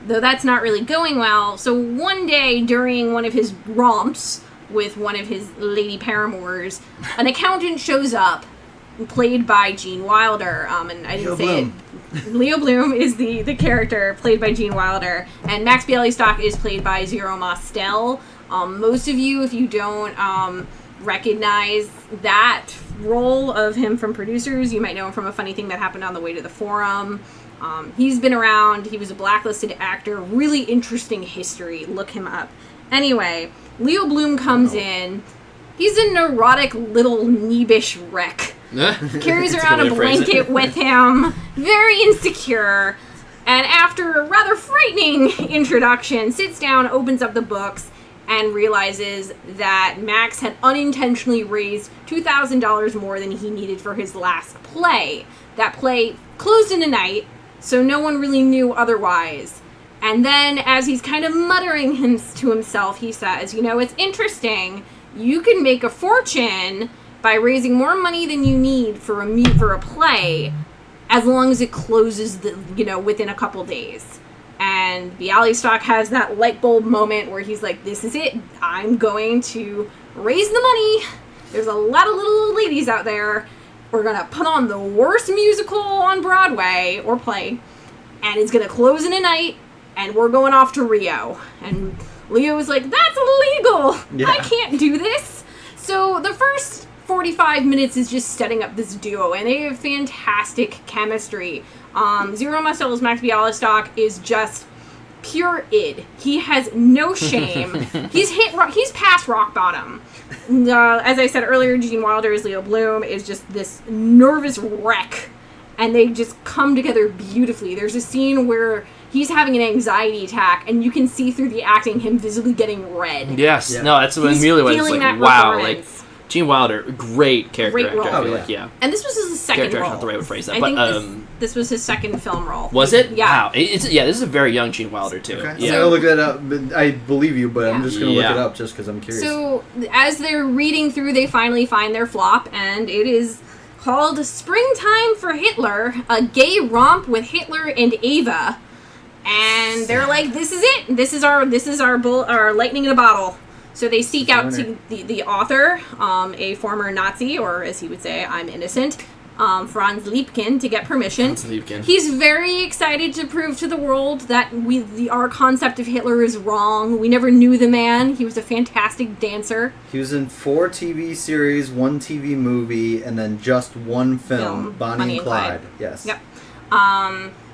Speaker 5: Though that's not really going well. So one day during one of his romps with one of his lady paramours, an accountant shows up, played by Gene Wilder. And I didn't say it. Leo Bloom is the character played by Gene Wilder, and Max Bialystock is played by Zero Mostel. Most of you, if you don't recognize that role of him from Producers, you might know him from a funny thing that happened on the way to the Forum. He's been around. He was a blacklisted actor. Really interesting history. Look him up. Anyway, Leo Bloom comes in. He's a neurotic little neebish wreck. Carries around a blanket with him. Very insecure. And after a rather frightening introduction, sits down, opens up the books, and realizes that Max had unintentionally raised $2,000 more than he needed for his last play. That play closed in a night, so no one really knew otherwise. And then, as he's kind of muttering to himself, he says, it's interesting. You can make a fortune by raising more money than you need for a play, as long as it closes within a couple days. And Bialystock has that light bulb moment where he's like, this is it. I'm going to raise the money. There's a lot of little old ladies out there. We're going to put on the worst musical on Broadway or play, and it's going to close in a night, and we're going off to Rio. And Leo was like, that's illegal. Yeah. I can't do this. So the first 45 minutes is just setting up this duo, and they have fantastic chemistry. Zero Mostel's Max Bialystock is just pure id. He has no shame. He's past rock bottom. As I said earlier, Gene Wilder as Leo Bloom is just this nervous wreck, and they just come together beautifully. There's a scene where he's having an anxiety attack, and you can see through the acting him visibly getting red.
Speaker 6: Yes, yeah. No, that's really what it's like. Wow, like Gene Wilder, great character actor. I feel like, yeah.
Speaker 5: And this was his second role.
Speaker 6: Not the right way to phrase that,
Speaker 5: I
Speaker 6: but
Speaker 5: think this was his second film role.
Speaker 6: Was it?
Speaker 5: Yeah.
Speaker 6: Wow. This is a very young Gene Wilder too.
Speaker 7: Okay.
Speaker 6: Yeah.
Speaker 7: I'm gonna look that up. I believe you, but I'm just gonna look it up just because I'm curious.
Speaker 5: So as they're reading through, they finally find their flop, and it is called "Springtime for Hitler: A Gay Romp with Hitler and Ava." And they're like, "This is it. This is our lightning in a bottle." So they seek out to the author, a former Nazi, or as he would say, I'm innocent, Franz Liebken, to get permission. He's very excited to prove to the world that our concept of Hitler is wrong. We never knew the man. He was a fantastic dancer.
Speaker 7: He was in 4 TV series, 1 TV movie, and then just 1 film, Bonnie and Clyde. Yes.
Speaker 5: Yep.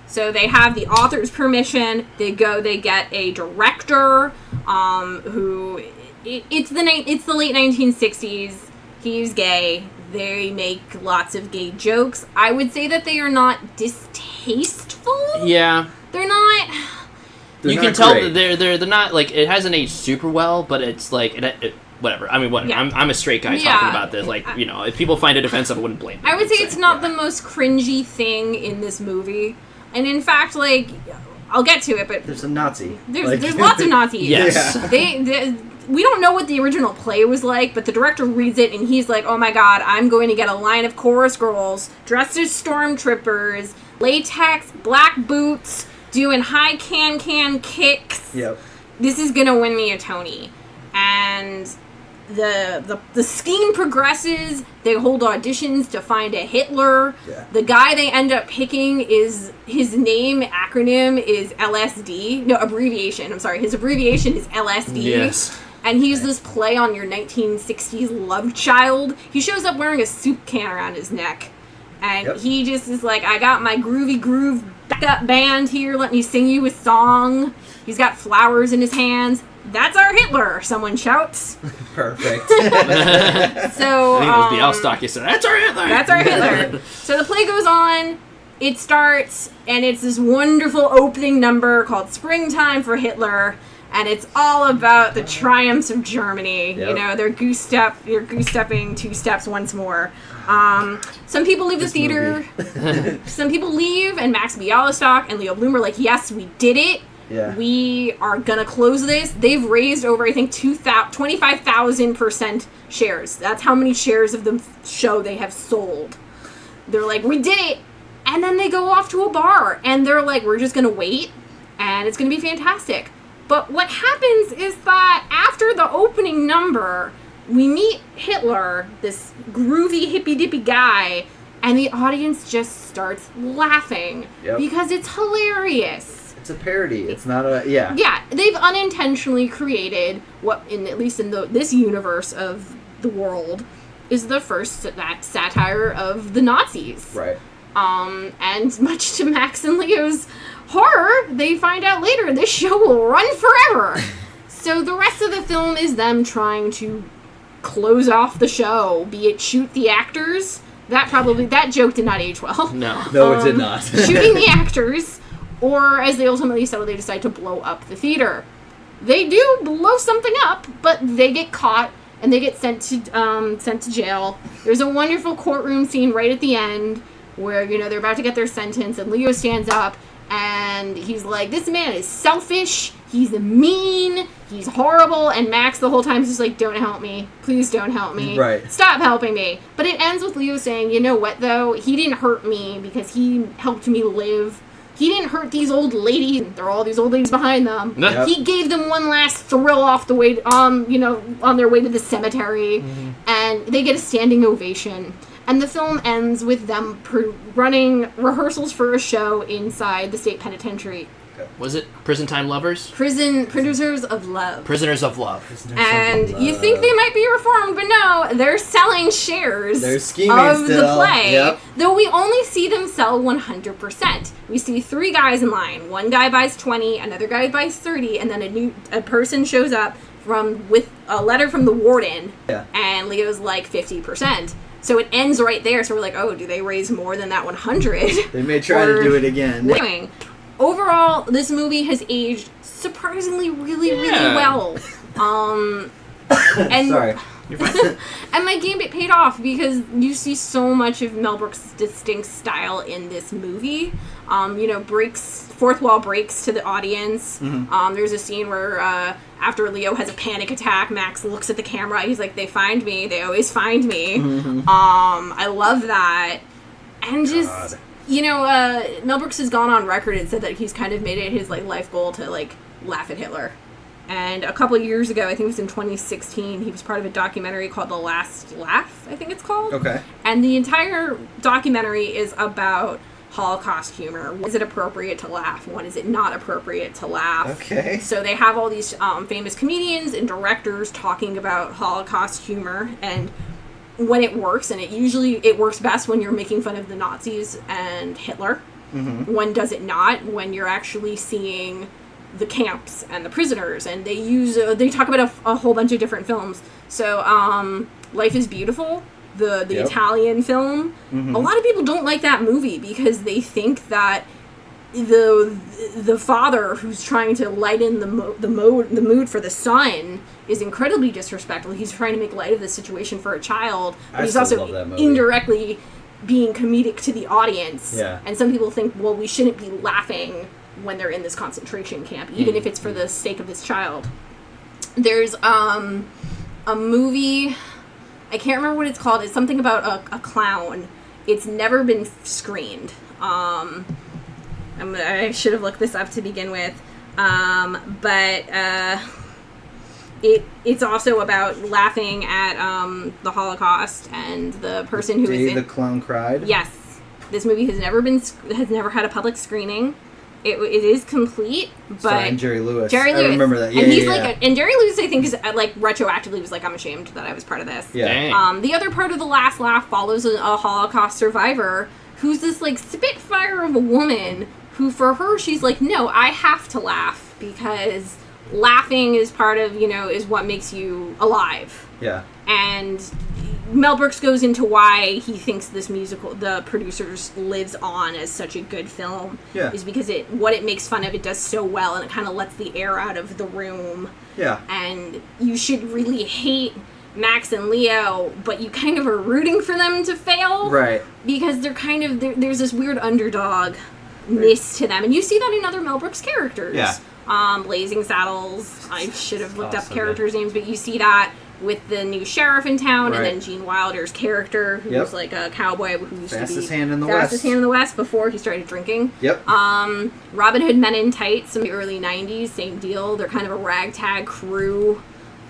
Speaker 5: So they have the author's permission. They get a director, who it's the late 1960s. He's gay. They make lots of gay jokes. I would say that they are not distasteful.
Speaker 6: Yeah.
Speaker 5: They're not.
Speaker 6: You can tell that they're not, like, it hasn't aged super well, but it's like whatever. I mean, whatever. Yeah. I'm a straight guy talking about this. Like, you know, if people find it offensive, I wouldn't blame them.
Speaker 5: I would say it's not the most cringy thing in this movie. And in fact, like, I'll get to it, but
Speaker 7: there's a Nazi.
Speaker 5: There's lots of Nazis.
Speaker 6: Yes.
Speaker 5: Yeah. We don't know what the original play was like, but the director reads it and he's like, oh my god, I'm going to get a line of chorus girls dressed as stormtroopers, latex, black boots, doing high can kicks.
Speaker 7: Yep.
Speaker 5: This is going to win me a Tony. And the scheme progresses. They hold auditions to find a Hitler.
Speaker 7: Yeah.
Speaker 5: The guy they end up picking his acronym is LSD. No, abbreviation. I'm sorry. His abbreviation is LSD.
Speaker 6: Yes.
Speaker 5: And he's this play on your 1960s love child. He shows up wearing a soup can around his neck. And he just is like, I got my groovy groove backup band here. Let me sing you a song. He's got flowers in his hands. That's our Hitler, someone shouts.
Speaker 7: Perfect.
Speaker 5: So,
Speaker 6: I think it was Bialystok. You said, that's our Hitler!
Speaker 5: That's our Hitler. So the play goes on, it starts, and it's this wonderful opening number called Springtime for Hitler, and it's all about the triumphs of Germany.
Speaker 7: Yep.
Speaker 5: You know, they're goose-stepping 2 steps once more. Some people leave the theater. Some people leave, and Max Bialystok and Leo Bloom are like, yes, we did it.
Speaker 7: Yeah.
Speaker 5: We are gonna close this. They've raised over, I think, 25,000% shares. That's how many shares of the show they have sold. They're like, we did it! And then they go off to a bar, and they're like, we're just gonna wait, and it's gonna be fantastic. But what happens is that after the opening number, we meet Hitler, this groovy, hippy-dippy guy, and the audience just starts laughing.
Speaker 7: Yep.
Speaker 5: Because it's hilarious.
Speaker 7: It's a parody. It's not a... Yeah.
Speaker 5: Yeah, they've unintentionally created what, at least in this universe of the world, is the first satire of the Nazis.
Speaker 7: Right.
Speaker 5: And much to Max and Leo's horror, they find out later this show will run forever. So the rest of the film is them trying to close off the show, be it shoot the actors. That joke did not age well.
Speaker 6: No,
Speaker 7: it did not.
Speaker 5: Shooting the actors, or as they ultimately settle, they decide to blow up the theater. They do blow something up, but they get caught and they get sent to jail. There's a wonderful courtroom scene right at the end where, you know, they're about to get their sentence, and Leo stands up and he's like, this man is selfish, he's mean, he's horrible, and Max the whole time is just like, don't help me, please don't help me,
Speaker 7: right,
Speaker 5: stop helping me. But it ends with Leo saying, you know what though, he didn't hurt me because he helped me live. He didn't hurt these old ladies. There are all these old ladies behind them.
Speaker 6: Yep.
Speaker 5: He gave them one last thrill off the way, on their way to the cemetery, and they get a standing ovation. And the film ends with them running rehearsals for a show inside the state penitentiary.
Speaker 6: Was it Prison Time Lovers?
Speaker 5: Prisoners of Love.
Speaker 6: Prisoners of Love.
Speaker 5: And you think they might be reformed, but no, they're selling shares
Speaker 7: they're scheming
Speaker 5: of
Speaker 7: still.
Speaker 5: the play.
Speaker 7: Yep.
Speaker 5: Though we only see them sell 100%. We see 3 guys in line. One guy buys 20, another guy buys 30, and then a person shows up with a letter from the warden.
Speaker 7: Yeah.
Speaker 5: And Leo's like 50%. So it ends right there. So we're like, oh, do they raise more than that 100?
Speaker 7: They may try to do it again.
Speaker 5: Doing. Overall, this movie has aged surprisingly really well. And
Speaker 7: Sorry.
Speaker 5: and my game, it paid off because you see so much of Mel Brooks' distinct style in this movie. Fourth wall breaks to the audience.
Speaker 7: Mm-hmm.
Speaker 5: There's a scene where after Leo has a panic attack, Max looks at the camera. He's like, they find me. They always find me.
Speaker 7: Mm-hmm.
Speaker 5: I love that. And just... Mel Brooks has gone on record and said that he's kind of made it his life goal to laugh at Hitler. And a couple of years ago, I think it was in 2016, he was part of a documentary called The Last Laugh, I think it's called.
Speaker 7: Okay.
Speaker 5: And the entire documentary is about Holocaust humor. When is it appropriate to laugh? When is it not appropriate to laugh?
Speaker 7: Okay.
Speaker 5: So they have all these famous comedians and directors talking about Holocaust humor and when it works, and it works best when you're making fun of the Nazis and Hitler.
Speaker 7: Mm-hmm.
Speaker 5: When does it not? When you're actually seeing the camps and the prisoners, and they talk about a whole bunch of different films. So Life is Beautiful, the
Speaker 7: Yep.
Speaker 5: Italian film,
Speaker 7: Mm-hmm.
Speaker 5: a lot of people don't like that movie because they think that the father who's trying to lighten the mood for the son is incredibly disrespectful. He's trying to make light of the situation for a child, but
Speaker 7: I
Speaker 5: he's
Speaker 7: still
Speaker 5: also
Speaker 7: love that movie.
Speaker 5: indirectly being comedic to the audience.
Speaker 7: Yeah.
Speaker 5: And some people think, well, we shouldn't be laughing when they're in this concentration camp, even if it's for the sake of this child. There's a movie, I can't remember what it's called. It's something about a clown. It's never been screened. I should have looked this up to begin with. But it's also about laughing at the Holocaust and the person who is
Speaker 7: Day
Speaker 5: in.
Speaker 7: the Clown Cried?
Speaker 5: Yes. This movie has never had a public screening. It is complete, but
Speaker 7: Starring Jerry Lewis.
Speaker 5: Jerry Lewis.
Speaker 7: I remember that. Yeah,
Speaker 5: and he's
Speaker 7: yeah.
Speaker 5: and Jerry Lewis, I think, is retroactively was like, I'm ashamed that I was part of this.
Speaker 7: Yeah.
Speaker 6: Dang.
Speaker 5: The other part of The Last Laugh follows a Holocaust survivor who's this like spitfire of a woman who, for her, she's like, no, I have to laugh because laughing is part of, is what makes you alive.
Speaker 7: Yeah.
Speaker 5: And Mel Brooks goes into why he thinks this musical, the producers, lives on as such a good film.
Speaker 7: Yeah.
Speaker 5: Is because what it makes fun of, it does so well, and it kind of lets the air out of the room.
Speaker 7: Yeah.
Speaker 5: And you should really hate Max and Leo, but you kind of are rooting for them to fail.
Speaker 7: Right.
Speaker 5: Because they're kind of, there's this weird underdog-ness to them. And you see that in other Mel Brooks characters.
Speaker 7: Yeah.
Speaker 5: Blazing Saddles, I should have looked up
Speaker 7: so
Speaker 5: characters' names, but you see that with the new sheriff in town,
Speaker 7: Right.
Speaker 5: and then Gene Wilder's character, who's like a cowboy who used
Speaker 7: Fastest
Speaker 5: to be
Speaker 7: hand in the
Speaker 5: fastest
Speaker 7: West.
Speaker 5: hand in the West before he started drinking.
Speaker 7: Yep.
Speaker 5: Robin Hood Men in Tights in the early 90s, same deal. They're kind of a ragtag crew.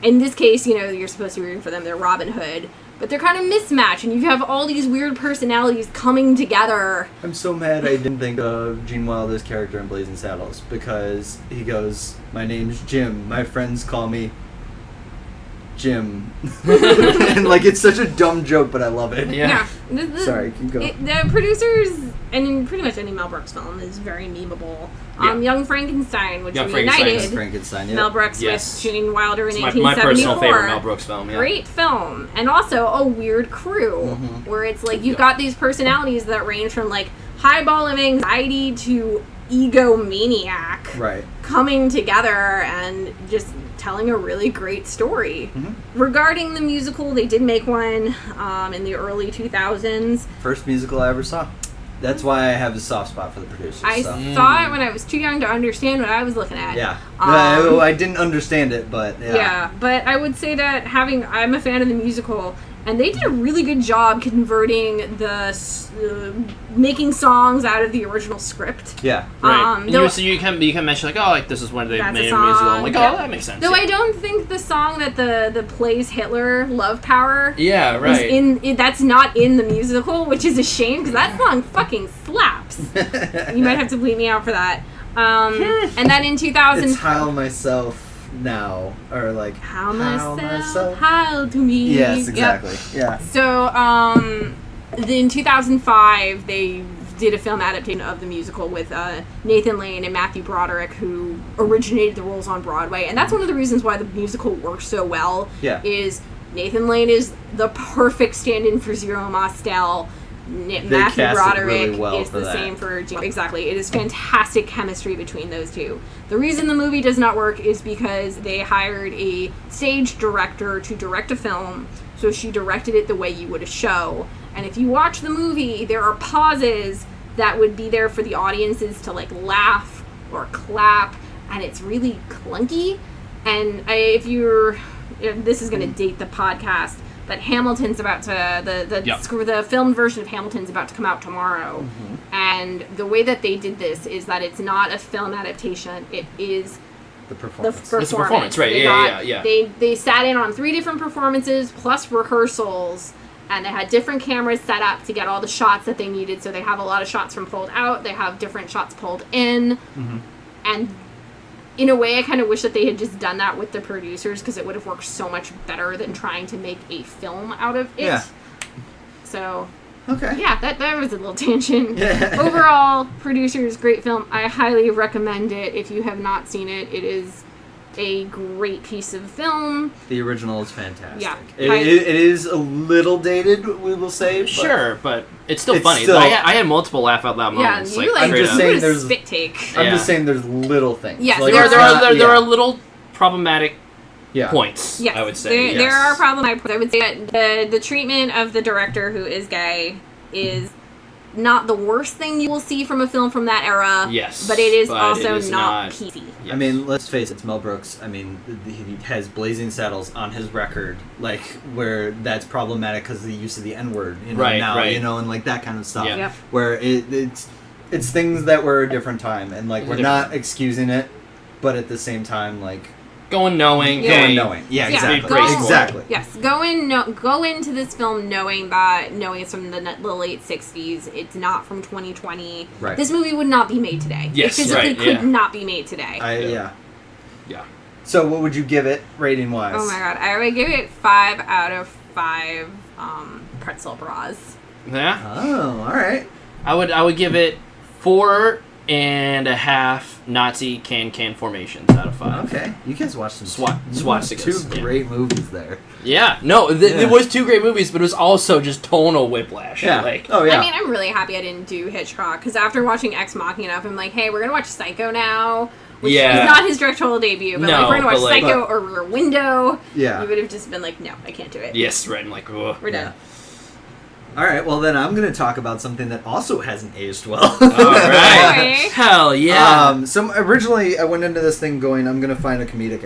Speaker 5: In this case, you're supposed to be rooting for them. They're Robin Hood. But they're kind of mismatched, and you have all these weird personalities coming together.
Speaker 7: I'm so mad I didn't think of Gene Wilder's character in Blazing Saddles because he goes, my name's Jim. My friends call me Jim. And it's such a dumb joke, but I love it.
Speaker 6: Yeah.
Speaker 7: Sorry, keep going.
Speaker 5: The producers, and in pretty much any Mel Brooks film, is very memeable.
Speaker 6: Yeah.
Speaker 5: Young Frankenstein, which
Speaker 6: Young
Speaker 5: reunited
Speaker 7: Frankenstein, yeah.
Speaker 5: Mel Brooks
Speaker 6: Yes.
Speaker 5: with Gene Wilder in
Speaker 6: It's
Speaker 5: 1974.
Speaker 6: my personal favorite Mel Brooks film, yeah.
Speaker 5: Great film. And also a weird crew, where it's like you've got these personalities that range from high ball of anxiety to egomaniac
Speaker 7: Right.
Speaker 5: coming together and just telling a really great story. Regarding the musical, they did make one in the early 2000s.
Speaker 7: First musical I ever saw. That's why I have a soft spot for the producers.
Speaker 5: I saw it when I was too young to understand what I was looking at.
Speaker 7: Yeah. No, I didn't understand it, but yeah.
Speaker 5: Yeah, but I would say that I'm a fan of the musical, and they did a really good job converting making songs out of the original script.
Speaker 7: Yeah.
Speaker 6: Right.
Speaker 5: Though-
Speaker 6: You can mention this is when they
Speaker 5: That's
Speaker 6: made
Speaker 5: a
Speaker 6: a musical.
Speaker 5: song,
Speaker 6: I'm like,
Speaker 5: yeah.
Speaker 6: oh, that makes sense.
Speaker 5: Though
Speaker 6: yeah.
Speaker 5: I don't think the song that the plays Hitler, Love Power,
Speaker 6: Yeah, right.
Speaker 5: that's not in the musical, which is a shame because that song fucking slaps. You might have to bleep me out for that. And then in 2000,
Speaker 7: It's Heil Myself Now, or
Speaker 5: How myself, Heil to me.
Speaker 7: Yes,
Speaker 5: Yep.
Speaker 7: exactly. Yeah.
Speaker 5: So, in 2005, they did a film adaptation of the musical with Nathan Lane and Matthew Broderick, who originated the roles on Broadway. And that's one of the reasons why the musical works so well.
Speaker 7: Yeah.
Speaker 5: Is Nathan Lane is the perfect stand-in for Zero Mostel. Matthew
Speaker 7: cast it
Speaker 5: Broderick
Speaker 7: really well
Speaker 5: is
Speaker 7: for
Speaker 5: the
Speaker 7: that.
Speaker 5: same for exactly. It is fantastic chemistry between those two. The reason the movie does not work is because they hired a stage director to direct a film, so she directed it the way you would a show. And if you watch the movie, there are pauses that would be there for the audiences to laugh or clap, and it's really clunky. And this is going to date the podcast, but Hamilton's about to the filmed version of Hamilton's about to come out tomorrow. And the way that they did this is that it's not a film adaptation. It is
Speaker 7: The performance.
Speaker 5: It's the
Speaker 6: performance, right? Yeah.
Speaker 5: They sat in on 3 different performances plus rehearsals, and they had different cameras set up to get all the shots that they needed. So they have a lot of shots from pulled out. They have different shots pulled in, and in a way, I kind of wish that they had just done that with the producers because it would have worked so much better than trying to make a film out of it. Yeah. So.
Speaker 7: Okay.
Speaker 5: Yeah, that was a little tangent.
Speaker 7: Yeah.
Speaker 5: Overall, producers, great film. I highly recommend it. If you have not seen it, it is a great piece of film.
Speaker 7: The original is fantastic.
Speaker 5: Yeah.
Speaker 7: It is a little dated, we will say.
Speaker 6: Sure, but it's still funny. I had multiple laugh out loud moments.
Speaker 5: Yeah, you
Speaker 7: I'm just saying there's
Speaker 5: spit take.
Speaker 7: I'm just saying there's little things.
Speaker 5: Yes,
Speaker 7: like,
Speaker 6: there are little problematic points.
Speaker 5: Yes,
Speaker 6: I would say
Speaker 5: there are problematic points. I would say that the treatment of the director, who is Guy, is not the worst thing you will see from a film from that era.
Speaker 6: Yes,
Speaker 5: but it is also not PC.
Speaker 7: Yes. I mean, let's face it, it's Mel Brooks. I mean, he has Blazing Saddles on his record, like, where that's problematic because of the use of the N-word, you know, and like that kind of stuff.
Speaker 6: Yeah.
Speaker 7: Where it's things that were a different time, and like we're not excusing it, but at the same time, like.
Speaker 6: Go in knowing.
Speaker 7: Yeah, exactly. Exactly.
Speaker 5: Yes, go into this film knowing it's from the late 60s. It's not from 2020.
Speaker 7: Right.
Speaker 5: This movie would not be made today.
Speaker 6: Yes,
Speaker 5: it physically could not be made today.
Speaker 7: Yeah. So what would you give it rating wise?
Speaker 5: Oh my god, I would give it 5 out of 5 pretzel bras.
Speaker 6: Yeah.
Speaker 7: Oh, all right.
Speaker 6: I would give it 4.5 Nazi can formations out of 5.
Speaker 7: Okay, you guys watched some
Speaker 6: swastikas.
Speaker 7: 2 great movies there.
Speaker 6: Yeah, no, it was 2 great movies, but it was also just tonal whiplash.
Speaker 7: Yeah.
Speaker 6: Like,
Speaker 5: I mean, I'm really happy I didn't do Hitchcock because after watching Ex Machina, I'm like, hey, we're gonna watch Psycho now. Which is not his directorial debut, but we're gonna watch Psycho or Rear Window.
Speaker 7: Yeah,
Speaker 5: you would have just been like, no, I can't do it.
Speaker 6: Yes, right. I'm like, oh,
Speaker 5: we're done.
Speaker 7: All right, well then I'm going to talk about something that also hasn't aged well.
Speaker 6: All right. Hell yeah.
Speaker 7: So originally I went into this thing going, I'm going to find a comedic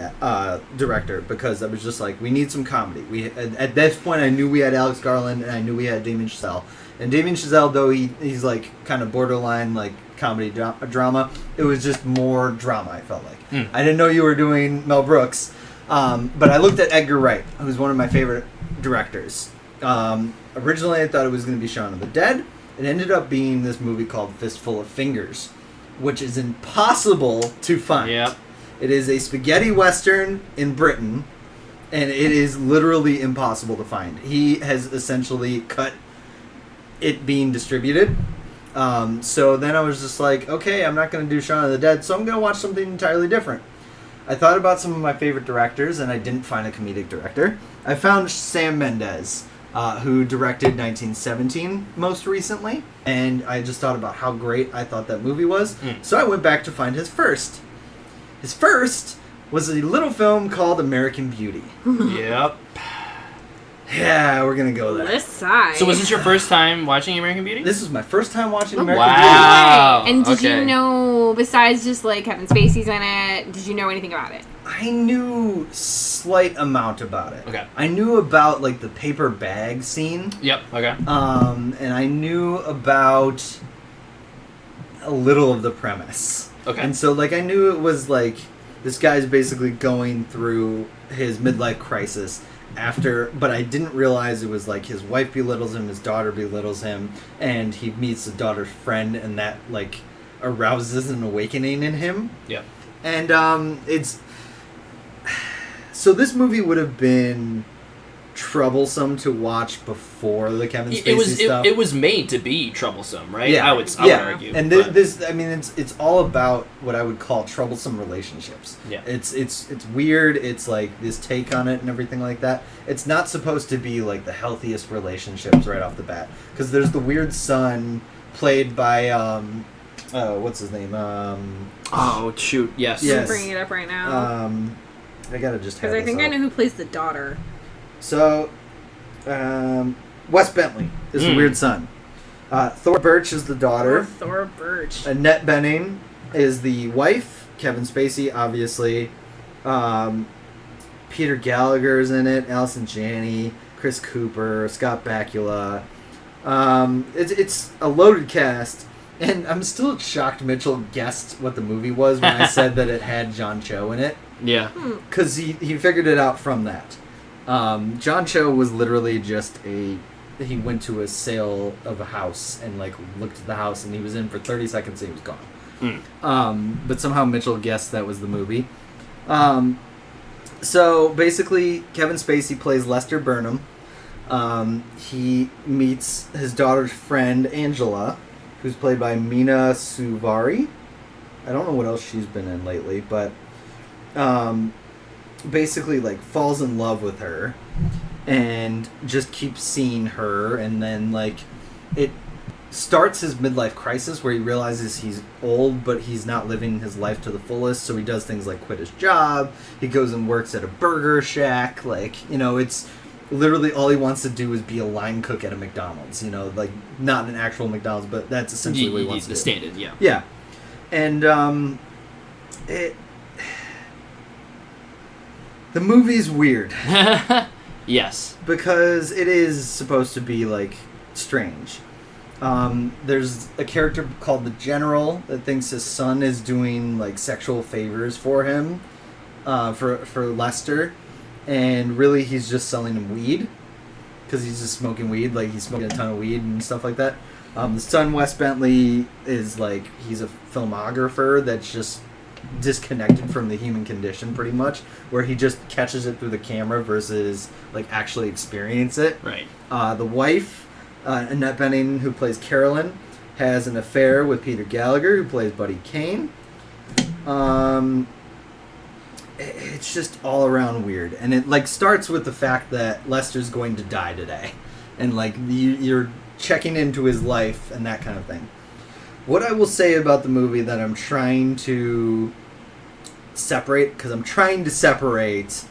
Speaker 7: director because I was just like, we need some comedy. At this point I knew we had Alex Garland and I knew we had Damien Chazelle. And Damien Chazelle, though he's like kind of borderline like comedy drama, it was just more drama, I felt like. I didn't know you were doing Mel Brooks, but I looked at Edgar Wright, who's one of my favorite directors. Originally, I thought it was going to be Shaun of the Dead. It ended up being this movie called Fistful of Fingers, which is impossible to find.
Speaker 6: Yep.
Speaker 7: It is a spaghetti western in Britain, and it is literally impossible to find. He has essentially cut it being distributed. So then I was just like, okay, I'm not going to do Shaun of the Dead, so I'm going to watch something entirely different. I thought about some of my favorite directors, and I didn't find a comedic director. I found Sam Mendes, who directed 1917 most recently, and I just thought about how great I thought that movie was. So I went back to find his first. His first was a little film called American Beauty.
Speaker 6: Yep.
Speaker 7: Yeah, we're going to go there.
Speaker 5: Listen.
Speaker 6: So was this your first time watching American Beauty?
Speaker 7: This was my first time watching American Beauty.
Speaker 6: Wow.
Speaker 5: And did you know, besides just like Kevin Spacey's in it, did you know anything about it?
Speaker 7: I knew slight amount about it.
Speaker 6: Okay.
Speaker 7: I knew about like the paper bag scene.
Speaker 6: Yep. Okay.
Speaker 7: And I knew about a little of the premise.
Speaker 6: Okay.
Speaker 7: And so like I knew it was like this guy's basically going through his midlife crisis but I didn't realize it was like his wife belittles him, his daughter belittles him, and he meets the daughter's friend, and that like arouses an awakening in him.
Speaker 6: Yep.
Speaker 7: And it's so this movie would have been troublesome to watch before the Kevin Spacey stuff.
Speaker 6: It was made to be troublesome, right?
Speaker 7: Yeah,
Speaker 6: I would argue.
Speaker 7: And this, I mean, it's all about what I would call troublesome relationships.
Speaker 6: Yeah,
Speaker 7: it's weird. It's like this take on it and everything like that. It's not supposed to be like the healthiest relationships right off the bat, because there's the weird son played by what's his name?
Speaker 6: Oh shoot! Yes.
Speaker 5: I'm bringing it up right now.
Speaker 7: I gotta just have
Speaker 5: because I think I know who plays the daughter.
Speaker 7: So, Wes Bentley is the weird son. Thora Birch is the daughter.
Speaker 5: Thora Birch.
Speaker 7: Annette Bening is the wife. Kevin Spacey, obviously. Peter Gallagher's in it. Allison Janney, Chris Cooper, Scott Bakula. It's a loaded cast. And I'm still shocked Mitchell guessed what the movie was when I said that it had John Cho in it.
Speaker 6: Yeah.
Speaker 7: Because he figured it out from that. John Cho was literally just he went to a sale of a house and like looked at the house and he was in for 30 seconds and he was gone. But somehow Mitchell guessed that was the movie. So basically Kevin Spacey plays Lester Burnham. He meets his daughter's friend Angela, who's played by Mina Suvari. I don't know what else she's been in lately, but basically like falls in love with her and just keeps seeing her, and then like it starts his midlife crisis where he realizes he's old but he's not living his life to the fullest, so he does things like quit his job, he goes and works at a burger shack, like, you know, it's literally all he wants to do is be a line cook at a McDonald's, you know, like not an actual McDonald's, but that's essentially what he wants to do.
Speaker 6: The standard, yeah.
Speaker 7: Yeah. And the movie's weird.
Speaker 6: Yes.
Speaker 7: Because it is supposed to be like strange. There's a character called the General that thinks his son is doing like sexual favors for him, for Lester. And really, he's just selling him weed, because he's just smoking weed. Like, he's smoking a ton of weed and stuff like that. The son, Wes Bentley, is like, he's a filmographer that's just disconnected from the human condition, pretty much, where he just catches it through the camera versus, like, actually experience it.
Speaker 6: Right.
Speaker 7: The wife, Annette Bening, who plays Carolyn, has an affair with Peter Gallagher, who plays Buddy Kane. It's just all around weird, and it like starts with the fact that Lester's going to die today, and like you're checking into his life and that kind of thing. What I will say about the movie that I'm trying to separate, because I'm trying to separate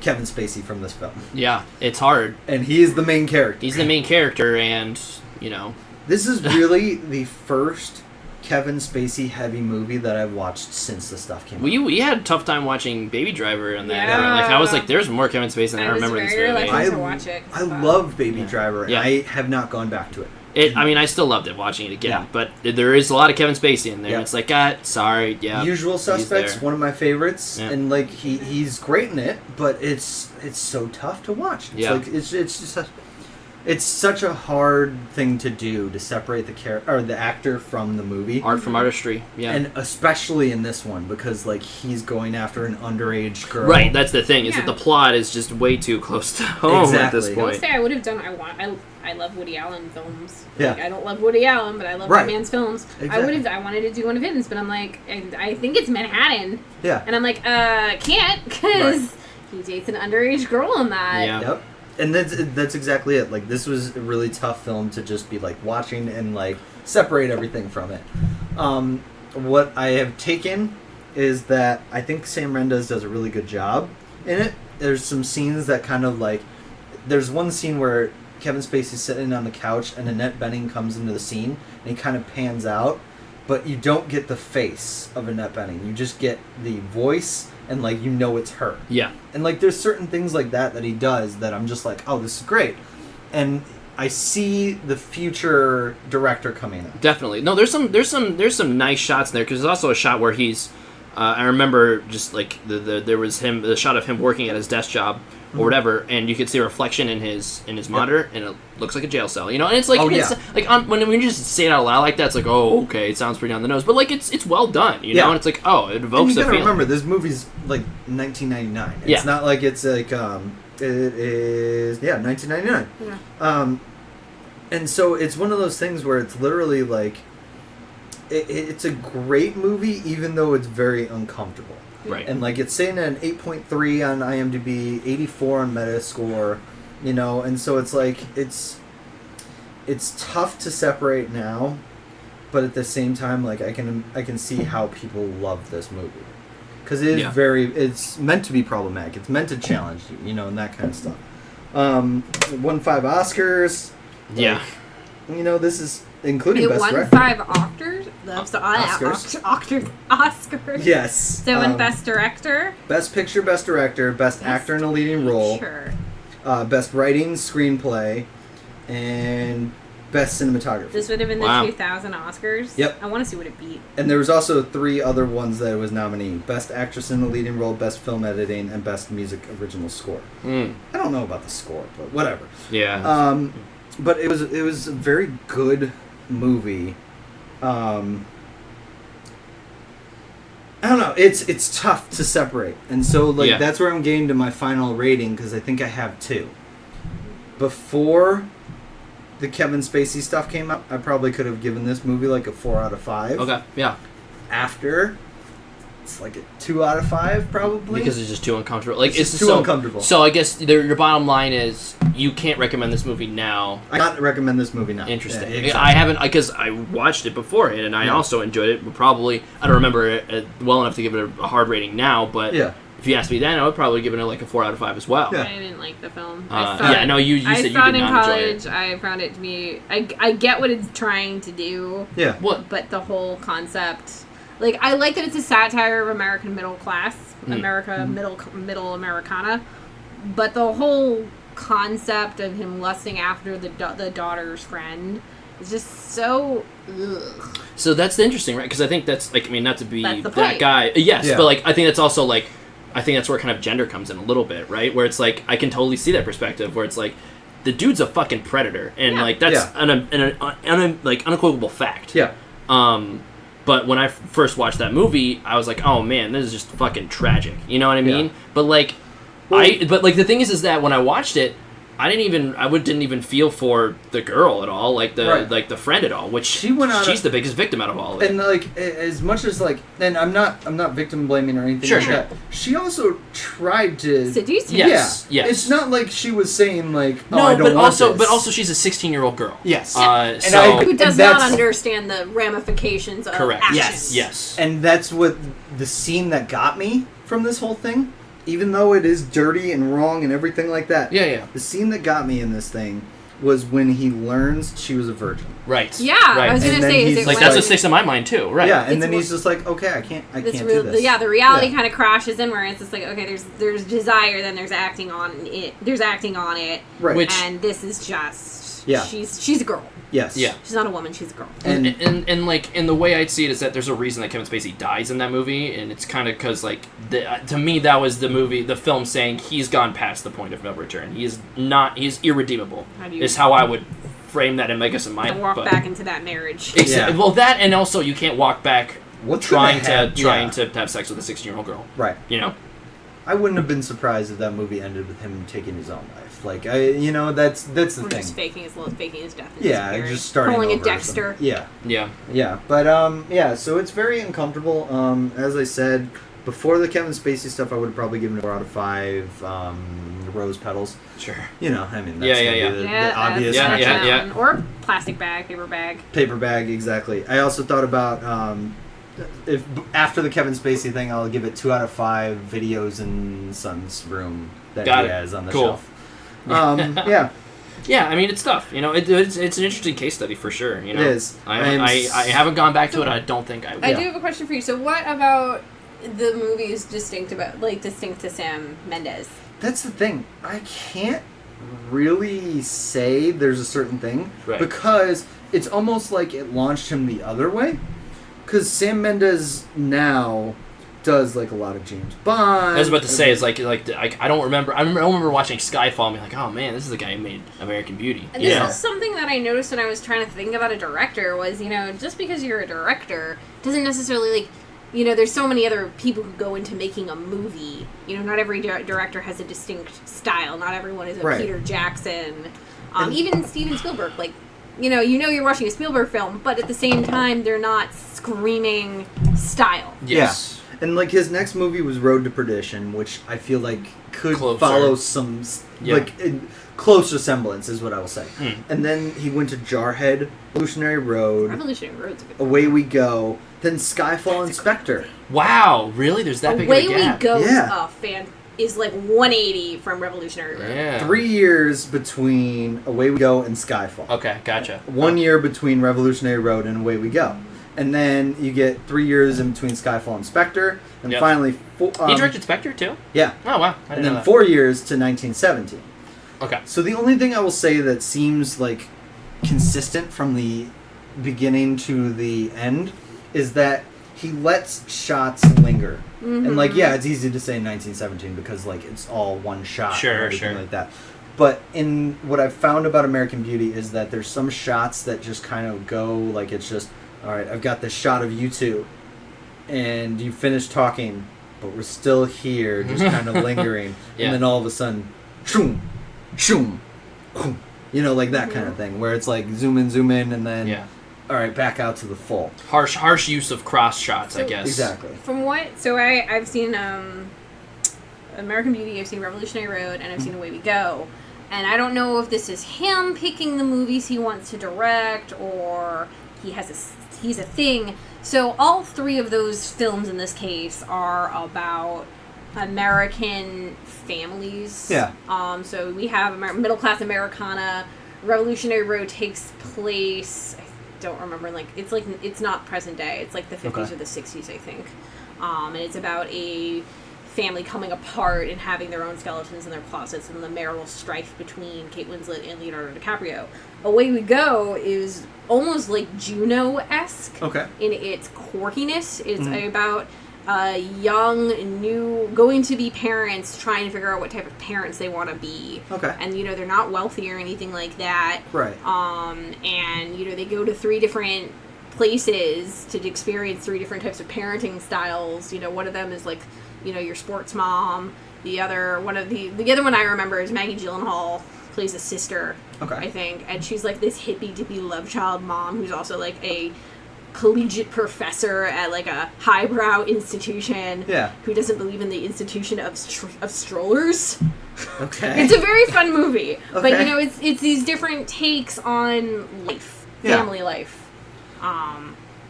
Speaker 7: Kevin Spacey from this film.
Speaker 6: Yeah, it's hard,
Speaker 7: and he is the main character.
Speaker 6: He's the main character, and you know, this
Speaker 7: is really the first Kevin Spacey heavy movie that I've watched since the stuff came out.
Speaker 6: We had a tough time watching Baby Driver and that. Yeah. Like I was like, there's more Kevin Spacey than I remember in this movie.
Speaker 7: I love Baby Driver, and I have not gone back to it.
Speaker 6: I mean, I still loved it watching it again, but there is a lot of Kevin Spacey in there. Yeah. It's like, sorry, yeah.
Speaker 7: Usual Suspects, one of my favorites, and like he's great in it, but it's so tough to watch. It's like it's just it's such a hard thing to do, to separate the actor from the movie.
Speaker 6: Art from artistry, yeah.
Speaker 7: And especially in this one, because like he's going after an underage girl.
Speaker 6: Right, that's the thing, is that the plot is just way too close to home at this point.
Speaker 3: I would say I would have done, I love Woody Allen films.
Speaker 7: Yeah.
Speaker 3: Like, I don't love Woody Allen, but I love that man's films. Exactly. I wanted to do one of his, but I'm like, and I think it's Manhattan.
Speaker 7: Yeah.
Speaker 3: And I'm like, can't, because he dates an underage girl in that.
Speaker 6: Yeah.
Speaker 7: Yep. And that's exactly it. Like, this was a really tough film to just be like watching and like separate everything from it. What I have taken is that I think Sam Mendes does a really good job in it. There's some scenes that kind of like, there's one scene where Kevin Spacey's sitting on the couch and Annette Bening comes into the scene and he kind of pans out, but you don't get the face of Annette Bening. You just get the voice, and like you know it's her.
Speaker 6: Yeah.
Speaker 7: And like there's certain things like that he does that I'm just like, oh, this is great. And I see the future director coming in.
Speaker 6: Definitely. No, there's some nice shots in there, because there's also a shot where he's I remember just like there was the shot of him working at his desk job or whatever, and you could see a reflection in his monitor, and it looks like a jail cell, you know. And it's like when you just say it out loud like that, it's like, oh, okay, it sounds pretty on the nose, but like it's well done, you know. And it's like, oh, it evokes.
Speaker 7: And you gotta
Speaker 6: feeling.
Speaker 7: Remember, this movie's like 1999. It's not like it's like it is 1999.
Speaker 3: Yeah.
Speaker 7: And so it's one of those things where it's literally like it's a great movie, even though it's very uncomfortable.
Speaker 6: Right.
Speaker 7: And like it's saying an 8.3 on IMDb, 84 on Metascore, you know, and so it's like it's tough to separate now, but at the same time, like I can see how people love this movie, because it is it's meant to be problematic. It's meant to challenge you, you know, and that kind of stuff. Won 5 Oscars.
Speaker 6: Yeah.
Speaker 7: You know, this is including Best Director.
Speaker 3: It won 5 Oscars. Oscars.
Speaker 7: Yes.
Speaker 3: So in Best Director,
Speaker 7: Best Picture, Best Director, Best Actor in a Leading Role,
Speaker 3: sure.
Speaker 7: Best Writing, Screenplay, and Best Cinematography.
Speaker 5: This would have been the 2000 Oscars.
Speaker 7: Yep.
Speaker 5: I want to see what it beat.
Speaker 7: And there was also 3 other ones that it was nominated: Best Actress in the Leading Role, Best Film Editing, and Best Music Original Score. I don't know about the score, but whatever.
Speaker 6: Yeah.
Speaker 7: But it was a very good movie. I don't know. It's tough to separate, and so that's where I'm getting to my final rating, because I think I have 2. Before the Kevin Spacey stuff came out, I probably could have given this movie like a 4 out of 5.
Speaker 6: Okay. Yeah.
Speaker 7: After, it's like a 2 out of 5 probably,
Speaker 6: because it's just too uncomfortable. Like
Speaker 7: it's too uncomfortable.
Speaker 6: So I guess your bottom line is you can't recommend this movie now.
Speaker 7: I can't recommend this movie now.
Speaker 6: Interesting.
Speaker 7: Yeah, exactly.
Speaker 6: I haven't, because I watched it beforehand and I also enjoyed it. But probably I don't remember it well enough to give it a hard rating now. But if you asked me then, I would probably give it like a 4 out of 5 as well.
Speaker 5: I didn't like the film.
Speaker 6: I know you said you did not enjoy it.
Speaker 5: I saw it in college. I found it to be. I get what it's trying to do.
Speaker 7: Yeah.
Speaker 6: What?
Speaker 5: But the whole concept. Like, I like that it's a satire of American middle class, middle Americana, but the whole concept of him lusting after the daughter's friend is just so. Ugh.
Speaker 6: So that's interesting, right? Because I think that's like, I mean, not to be
Speaker 5: That's the
Speaker 6: that
Speaker 5: point.
Speaker 6: guy, yes, but like I think that's also like, I think that's where kind of gender comes in a little bit, right? Where it's like I can totally see that perspective, where it's like the dude's a fucking predator, and like that's an unequivocal fact.
Speaker 7: Yeah.
Speaker 6: But when I first watched that movie, I was like, "Oh man, this is just fucking tragic." You know what I mean?
Speaker 7: Yeah.
Speaker 6: But like, the thing is that when I watched it, I didn't even feel for the girl at all, like the friend at all, which she's the biggest victim out of all of it.
Speaker 7: And like, as much as like, and I'm not victim blaming or anything like that. She also tried to
Speaker 5: seduce him.
Speaker 6: Yes.
Speaker 7: It's not like she was saying like, "Oh,
Speaker 6: no,
Speaker 7: I don't want this."
Speaker 6: But also, she's a 16-year-old girl.
Speaker 7: Yes.
Speaker 5: Who does not understand the ramifications of actions.
Speaker 6: Yes.
Speaker 7: And that's what the scene that got me from this whole thing. Even though it is dirty and wrong and everything like that.
Speaker 6: Yeah.
Speaker 7: The scene that got me in this thing was when he learns she was a virgin.
Speaker 6: Right.
Speaker 5: Yeah,
Speaker 6: right.
Speaker 5: I was going to say, is it
Speaker 6: like, that's what sticks in my mind too, right?
Speaker 7: Yeah, and then he's just like, okay, I can't do this.
Speaker 5: Yeah, the reality kind of crashes in where it's just like, okay, there's desire, then there's acting on it.
Speaker 7: Right.
Speaker 5: And this is just she's a girl.
Speaker 7: Yes.
Speaker 6: Yeah.
Speaker 5: She's not a woman, she's a girl.
Speaker 6: And like, in the way I'd see it is that there's a reason that Kevin Spacey dies in that movie, and it's kind of because, like, to me, that was the film saying he's gone past the point of no return. He's irredeemable, is how I would frame that in my mind.
Speaker 5: Walk back into that marriage.
Speaker 6: Exactly. Yeah. Well, that, and also you can't walk back trying to have sex with a 16-year-old girl.
Speaker 7: Right.
Speaker 6: You know?
Speaker 7: I wouldn't have been surprised if that movie ended with him taking his own life. Like, that's the thing.
Speaker 5: Just faking his death.
Speaker 7: Just starting
Speaker 5: pulling
Speaker 7: over
Speaker 5: a Dexter.
Speaker 7: Yeah. But so it's very uncomfortable. As I said before, the Kevin Spacey stuff, I would have probably given it 4 out of 5. Rose petals.
Speaker 6: Sure.
Speaker 7: You know, I mean, that's the obvious.
Speaker 6: Yeah.
Speaker 5: Or plastic bag, paper bag.
Speaker 7: Paper bag, exactly. I also thought about if after the Kevin Spacey thing, I'll give it 2 out of 5 videos in Son's room that he has on the shelf. Yeah.
Speaker 6: Yeah, I mean, it's tough. You know, it's an interesting case study for sure. You know,
Speaker 7: it is.
Speaker 6: I haven't gone back to it. I don't think I will.
Speaker 5: I do have a question for you. So, what about the movie is distinct to Sam Mendes?
Speaker 7: That's the thing. I can't really say there's a certain thing because it's almost like it launched him the other way. Because Sam Mendes now does like a lot of James Bond.
Speaker 6: I was about to say, it's like I don't remember. I remember watching Skyfall and being like, oh man, this is the guy who made American Beauty.
Speaker 5: And this is something that I noticed when I was trying to think about a director was, just because you're a director doesn't necessarily there's so many other people who go into making a movie. Not every director has a distinct style. Not everyone is a Peter Jackson. Even Steven Spielberg, you're watching a Spielberg film, but at the same time, they're not screaming style.
Speaker 6: Yes.
Speaker 7: Yeah. And, his next movie was Road to Perdition, which I feel like could follow some, close resemblance, is what I will say. And then he went to Jarhead, Revolutionary Road.
Speaker 5: Revolutionary Road's a good
Speaker 7: Away We Go. Then Skyfall and Spectre.
Speaker 6: Wow, really? There's that big of a gap?
Speaker 5: Away We Go is like 180 from Revolutionary Road.
Speaker 6: Yeah.
Speaker 7: 3 years between Away We Go and Skyfall.
Speaker 6: Okay, gotcha.
Speaker 7: 1 year between Revolutionary Road and Away We Go. And then you get 3 years in between Skyfall and Spectre. And finally...
Speaker 6: he directed Spectre, too?
Speaker 7: Yeah.
Speaker 6: Oh, wow.
Speaker 7: And then 4 years to 1917.
Speaker 6: Okay.
Speaker 7: So the only thing I will say that seems like consistent from the beginning to the end is that he lets shots linger. And like, yeah, it's easy to say 1917 because like it's all one shot,
Speaker 6: sure,
Speaker 7: like that. But in what I've found about American Beauty is that there's some shots that just kind of go like it's just, all right, I've got this shot of you two, and you finish talking, but we're still here, just kind of lingering, and then all of a sudden, shoom, shoom, shoom, you know, like that kind of thing, where it's like zoom in, and then. All right, back out to the full.
Speaker 6: Harsh use of cross shots, I guess.
Speaker 7: Exactly.
Speaker 5: From what... So I've seen American Beauty, I've seen Revolutionary Road, and I've seen Away We Go. And I don't know if this is him picking the movies he wants to direct, or he's a thing. So all three of those films in this case are about American families.
Speaker 7: Yeah.
Speaker 5: So we have middle-class Americana. Revolutionary Road takes place... don't remember, it's not present day, it's like the 50s or the 60s, I think, and it's about a family coming apart and having their own skeletons in their closets and the marital strife between Kate Winslet and Leonardo DiCaprio. Away We Go is almost like Juno-esque in its quirkiness. It's about young, new, going to be parents trying to figure out what type of parents they want to be. And, they're not wealthy or anything like that.
Speaker 7: Right.
Speaker 5: And, they go to 3 different places to experience 3 different types of parenting styles. One of them is like, your sports mom. The other one I remember is Maggie Gyllenhaal plays a sister, I think. And she's like this hippy-dippy love child mom who's also like a collegiate professor at like a highbrow institution who doesn't believe in the institution of strollers. It's a very fun movie, but it's these different takes on life, family life.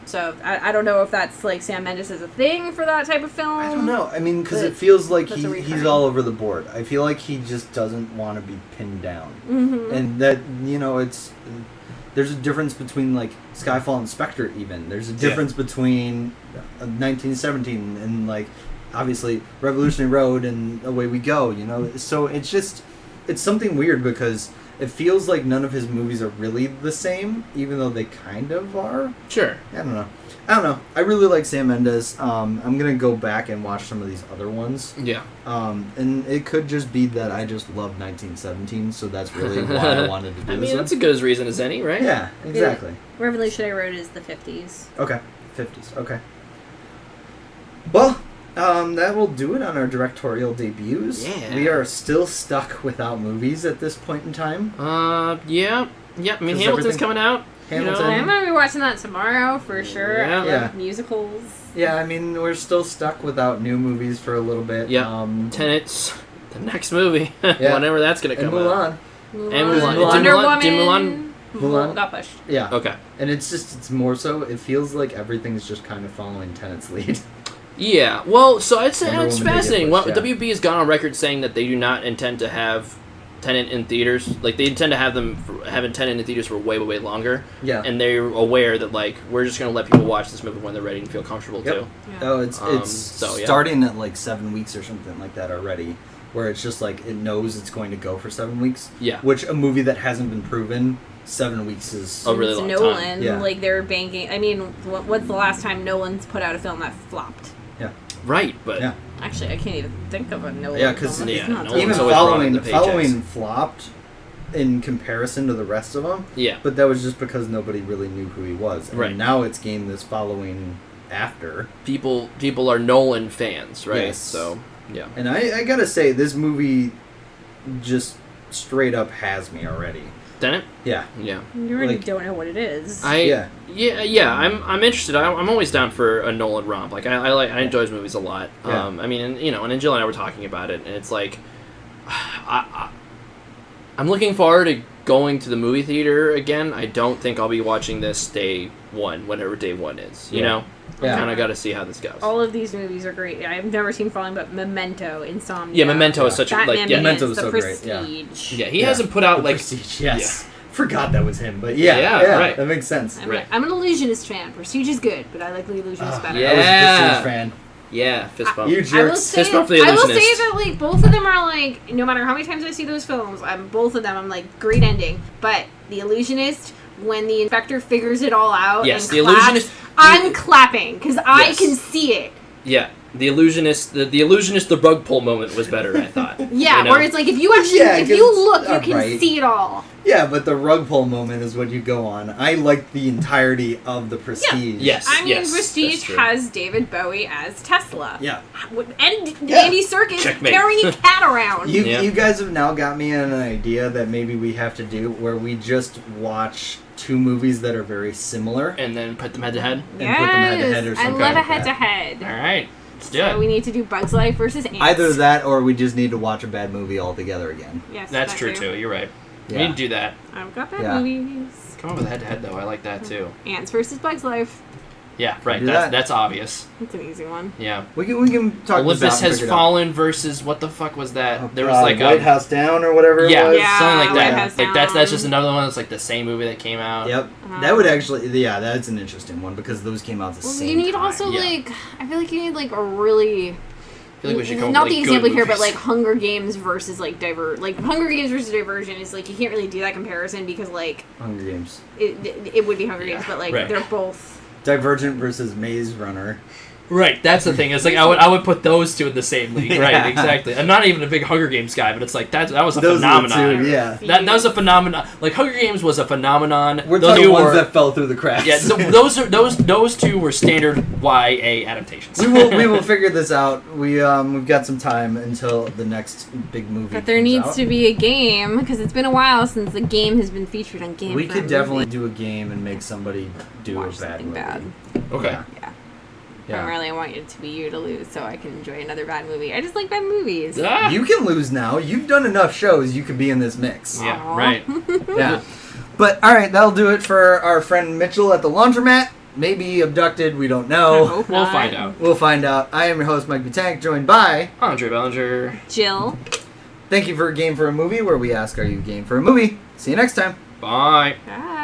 Speaker 5: So I don't know if that's like Sam Mendes is a thing for that type of film.
Speaker 7: I don't know. I mean, because it feels like he's all over the board. I feel like he just doesn't want to be pinned down, and that it's. There's a difference between, like, Skyfall and Spectre, even. There's a difference between 1917 and, like, obviously, Revolutionary Road and Away We Go, So it's just... It's something weird because it feels like none of his movies are really the same, even though they kind of are.
Speaker 6: Sure.
Speaker 7: I don't know. I really like Sam Mendes. I'm going to go back and watch some of these other ones.
Speaker 6: Yeah.
Speaker 7: And it could just be that I just love 1917, so that's really why I wanted to do this.
Speaker 6: I mean, that's as good as reason as any, right?
Speaker 7: Yeah, exactly.
Speaker 5: Revolutionary Road is the 50s.
Speaker 7: Okay. 50s. Okay. Well, that will do it on our directorial debuts.
Speaker 6: Yeah.
Speaker 7: We are still stuck without movies at this point in time.
Speaker 6: Yeah. I mean, Hamilton's coming out.
Speaker 7: Hamilton.
Speaker 5: I'm going to be watching that tomorrow for sure.
Speaker 6: Yeah.
Speaker 5: I love musicals.
Speaker 7: Yeah, I mean, we're still stuck without new movies for a little bit.
Speaker 6: Yeah. Tenet's the next movie. Whenever that's going to come out.
Speaker 5: Mulan.
Speaker 6: Wonder Woman.
Speaker 5: Did
Speaker 7: Mulan
Speaker 5: got pushed.
Speaker 7: Yeah.
Speaker 6: Okay.
Speaker 7: And it's more so, it feels like everything's just kind of following Tenet's lead.
Speaker 6: Yeah. Well, so it's fascinating.
Speaker 7: Pushed,
Speaker 6: WB has gone on record saying that they do not intend to have Tenet in theaters. Like, they intend to have having Tenet in theaters for way, way longer.
Speaker 7: Yeah.
Speaker 6: And they're aware that, like, we're just going to let people watch this movie when they're ready and feel comfortable, too.
Speaker 5: Yeah.
Speaker 7: Oh, it's starting at, like, 7 weeks or something like that already, where it's just, like, it knows it's going to go for 7 weeks.
Speaker 6: Yeah.
Speaker 7: Which, a movie that hasn't been proven, 7 weeks is...
Speaker 6: a really long
Speaker 5: Nolan,
Speaker 6: time.
Speaker 7: Yeah.
Speaker 5: like, they're banking... I mean, what's the last time Nolan's put out a film that flopped?
Speaker 7: Yeah.
Speaker 6: Right, but...
Speaker 7: Yeah.
Speaker 5: Actually, I can't even think of a Nolan
Speaker 7: Yeah, because
Speaker 5: film.
Speaker 7: even following flopped in comparison to the rest of them.
Speaker 6: Yeah.
Speaker 7: But that was just because nobody really knew who he was. And
Speaker 6: right.
Speaker 7: now it's gained this following after.
Speaker 6: People are Nolan fans, right?
Speaker 7: Yes.
Speaker 6: So, yeah.
Speaker 7: And I gotta say, this movie just straight up has me already.
Speaker 6: Tenet?
Speaker 7: Yeah.
Speaker 6: Yeah.
Speaker 5: You already don't know what it is.
Speaker 6: Yeah. I'm interested. I'm always down for a Nolan romp. Like I enjoy his movies a lot.
Speaker 7: Yeah.
Speaker 6: I mean, and Jill and I were talking about it, and it's like, I'm looking forward to going to the movie theater again. I don't think I'll be watching this day one, whenever day one is. You know.
Speaker 7: Yeah.
Speaker 6: Kind of got to see how this goes.
Speaker 5: All of these movies are great. I've never seen Falling, but Memento, Insomnia.
Speaker 6: Yeah, Memento is such a
Speaker 7: Memento is so
Speaker 5: Prestige.
Speaker 7: great.
Speaker 6: Yeah, he hasn't put out like
Speaker 7: Prestige. Yes, forgot that was him, but
Speaker 6: right.
Speaker 7: That makes sense.
Speaker 5: I'm an Illusionist fan. Prestige is good, but I like The Illusionist better.
Speaker 6: Yeah,
Speaker 7: I was a Prestige fan.
Speaker 6: Yeah, fist bump.
Speaker 7: You
Speaker 5: I will
Speaker 7: jerks.
Speaker 5: say,
Speaker 6: Fist bump for the
Speaker 5: I will
Speaker 6: illusionist.
Speaker 5: say that like both of them are like, no matter how many times I see those films, both of them I'm like, great ending. But the illusionist, when the inspector figures it all out,
Speaker 6: Yes,
Speaker 5: and
Speaker 6: the
Speaker 5: claps,
Speaker 6: illusionist.
Speaker 5: I'm clapping because I
Speaker 6: Yes.
Speaker 5: can see it.
Speaker 6: Yeah, the illusionist. The illusionist. The rug pull moment was better. I thought.
Speaker 5: Yeah,
Speaker 6: You know?
Speaker 5: where it's like if you actually,
Speaker 7: Yeah,
Speaker 5: if
Speaker 7: 'cause-
Speaker 5: you look, you can
Speaker 7: right.
Speaker 5: see it all.
Speaker 7: Yeah, but the rug pull moment is what you go on. I like the entirety of the Prestige.
Speaker 6: Yes.
Speaker 5: I mean,
Speaker 6: that's
Speaker 5: Prestige
Speaker 6: true.
Speaker 5: has David Bowie as Tesla.
Speaker 7: Yeah.
Speaker 5: And
Speaker 7: Yeah.
Speaker 5: Andy Serkis
Speaker 6: Checkmate.
Speaker 5: carrying a cat around.
Speaker 7: You guys have now got me an idea that maybe we have to do where we just watch two movies that are very similar.
Speaker 6: And then put them head to head.
Speaker 7: and put them head-to-head or
Speaker 5: I
Speaker 7: something
Speaker 5: love a
Speaker 7: like
Speaker 5: head to
Speaker 7: that.
Speaker 5: head.
Speaker 6: All right. Let's do
Speaker 5: So
Speaker 6: it.
Speaker 5: we need to do Bugs Life versus Ants.
Speaker 7: Either that or we just need to watch a bad movie altogether again.
Speaker 5: Yes,
Speaker 6: That's
Speaker 5: that
Speaker 6: true too. You're right. We need to do that.
Speaker 5: I've got bad
Speaker 7: Yeah.
Speaker 5: movies.
Speaker 6: Come on with head to head though. I like that too.
Speaker 5: Ants versus Bugs Life.
Speaker 6: Yeah. Right.
Speaker 7: Do
Speaker 6: That's
Speaker 7: that.
Speaker 6: that's obvious.
Speaker 5: That's an easy one.
Speaker 6: Yeah.
Speaker 7: We can talk
Speaker 6: Olympus
Speaker 7: this out and
Speaker 6: Has
Speaker 7: figure it out.
Speaker 6: Fallen versus what the fuck was that?
Speaker 7: Oh,
Speaker 6: there was
Speaker 7: God,
Speaker 6: like
Speaker 7: White
Speaker 6: a
Speaker 7: House Down or whatever it
Speaker 6: yeah,
Speaker 7: was.
Speaker 5: Yeah,
Speaker 6: something like
Speaker 5: White
Speaker 6: that.
Speaker 5: House
Speaker 6: Like that's
Speaker 5: Down.
Speaker 6: just another one that's like the same movie that came out.
Speaker 7: Yep. That would actually, yeah, that's an interesting one because those came out the
Speaker 5: Well,
Speaker 7: same
Speaker 5: you need
Speaker 7: time.
Speaker 5: also
Speaker 6: yeah.
Speaker 5: like I feel like you need like a really
Speaker 6: I feel like we should come
Speaker 5: not
Speaker 6: up
Speaker 5: the
Speaker 6: with,
Speaker 5: example
Speaker 6: good
Speaker 5: here, but
Speaker 6: movies.
Speaker 5: like Hunger Games versus like Hunger Games versus Diversion is like you can't really do that comparison because like
Speaker 7: Hunger Games.
Speaker 5: it would be Hunger Games, but like
Speaker 6: right.
Speaker 5: they're both.
Speaker 7: Divergent versus Maze Runner.
Speaker 6: Right, that's the thing. It's like I would put those two in the same league.
Speaker 7: Yeah.
Speaker 6: Right, exactly. I'm not even a big Hunger Games guy, but it's like that was a
Speaker 7: Those are the
Speaker 6: phenomenon.
Speaker 7: two, yeah.
Speaker 6: That was a phenomenon. Like Hunger Games was a phenomenon.
Speaker 7: We're
Speaker 6: Those
Speaker 7: talking
Speaker 6: two
Speaker 7: ones
Speaker 6: were-
Speaker 7: that fell through the cracks.
Speaker 6: Yeah, those two were standard YA adaptations.
Speaker 7: we will figure this out. We've got some time until the next big movie.
Speaker 5: But there
Speaker 7: comes
Speaker 5: needs
Speaker 7: out.
Speaker 5: to be a game because it's been a while since the game has been featured on Game.
Speaker 7: We
Speaker 5: for
Speaker 7: could
Speaker 5: a
Speaker 7: definitely
Speaker 5: Movie.
Speaker 7: do a game and make somebody do
Speaker 5: Watch
Speaker 7: a bad
Speaker 5: something
Speaker 7: movie.
Speaker 5: bad.
Speaker 6: Okay.
Speaker 7: Yeah.
Speaker 5: Yeah.
Speaker 7: Yeah.
Speaker 5: Primarily, I want it to be you to lose so I can enjoy another bad movie. I just like bad movies.
Speaker 6: Ah!
Speaker 7: You can lose now. You've done enough shows. You could be in this mix.
Speaker 6: Yeah,
Speaker 5: Aw.
Speaker 6: right.
Speaker 7: Yeah. But all right, that'll do it for our friend Mitchell at the laundromat. Maybe abducted. We don't
Speaker 5: I
Speaker 7: know.
Speaker 5: hope
Speaker 6: We'll
Speaker 5: not.
Speaker 6: find out.
Speaker 7: We'll find out. I am your host, Mike Butank, joined by.
Speaker 6: Andre Bellinger.
Speaker 5: Jill.
Speaker 7: Thank you for a game for a movie, where we ask, "Are you game for a movie?" See you next time.
Speaker 6: Bye.
Speaker 5: Bye.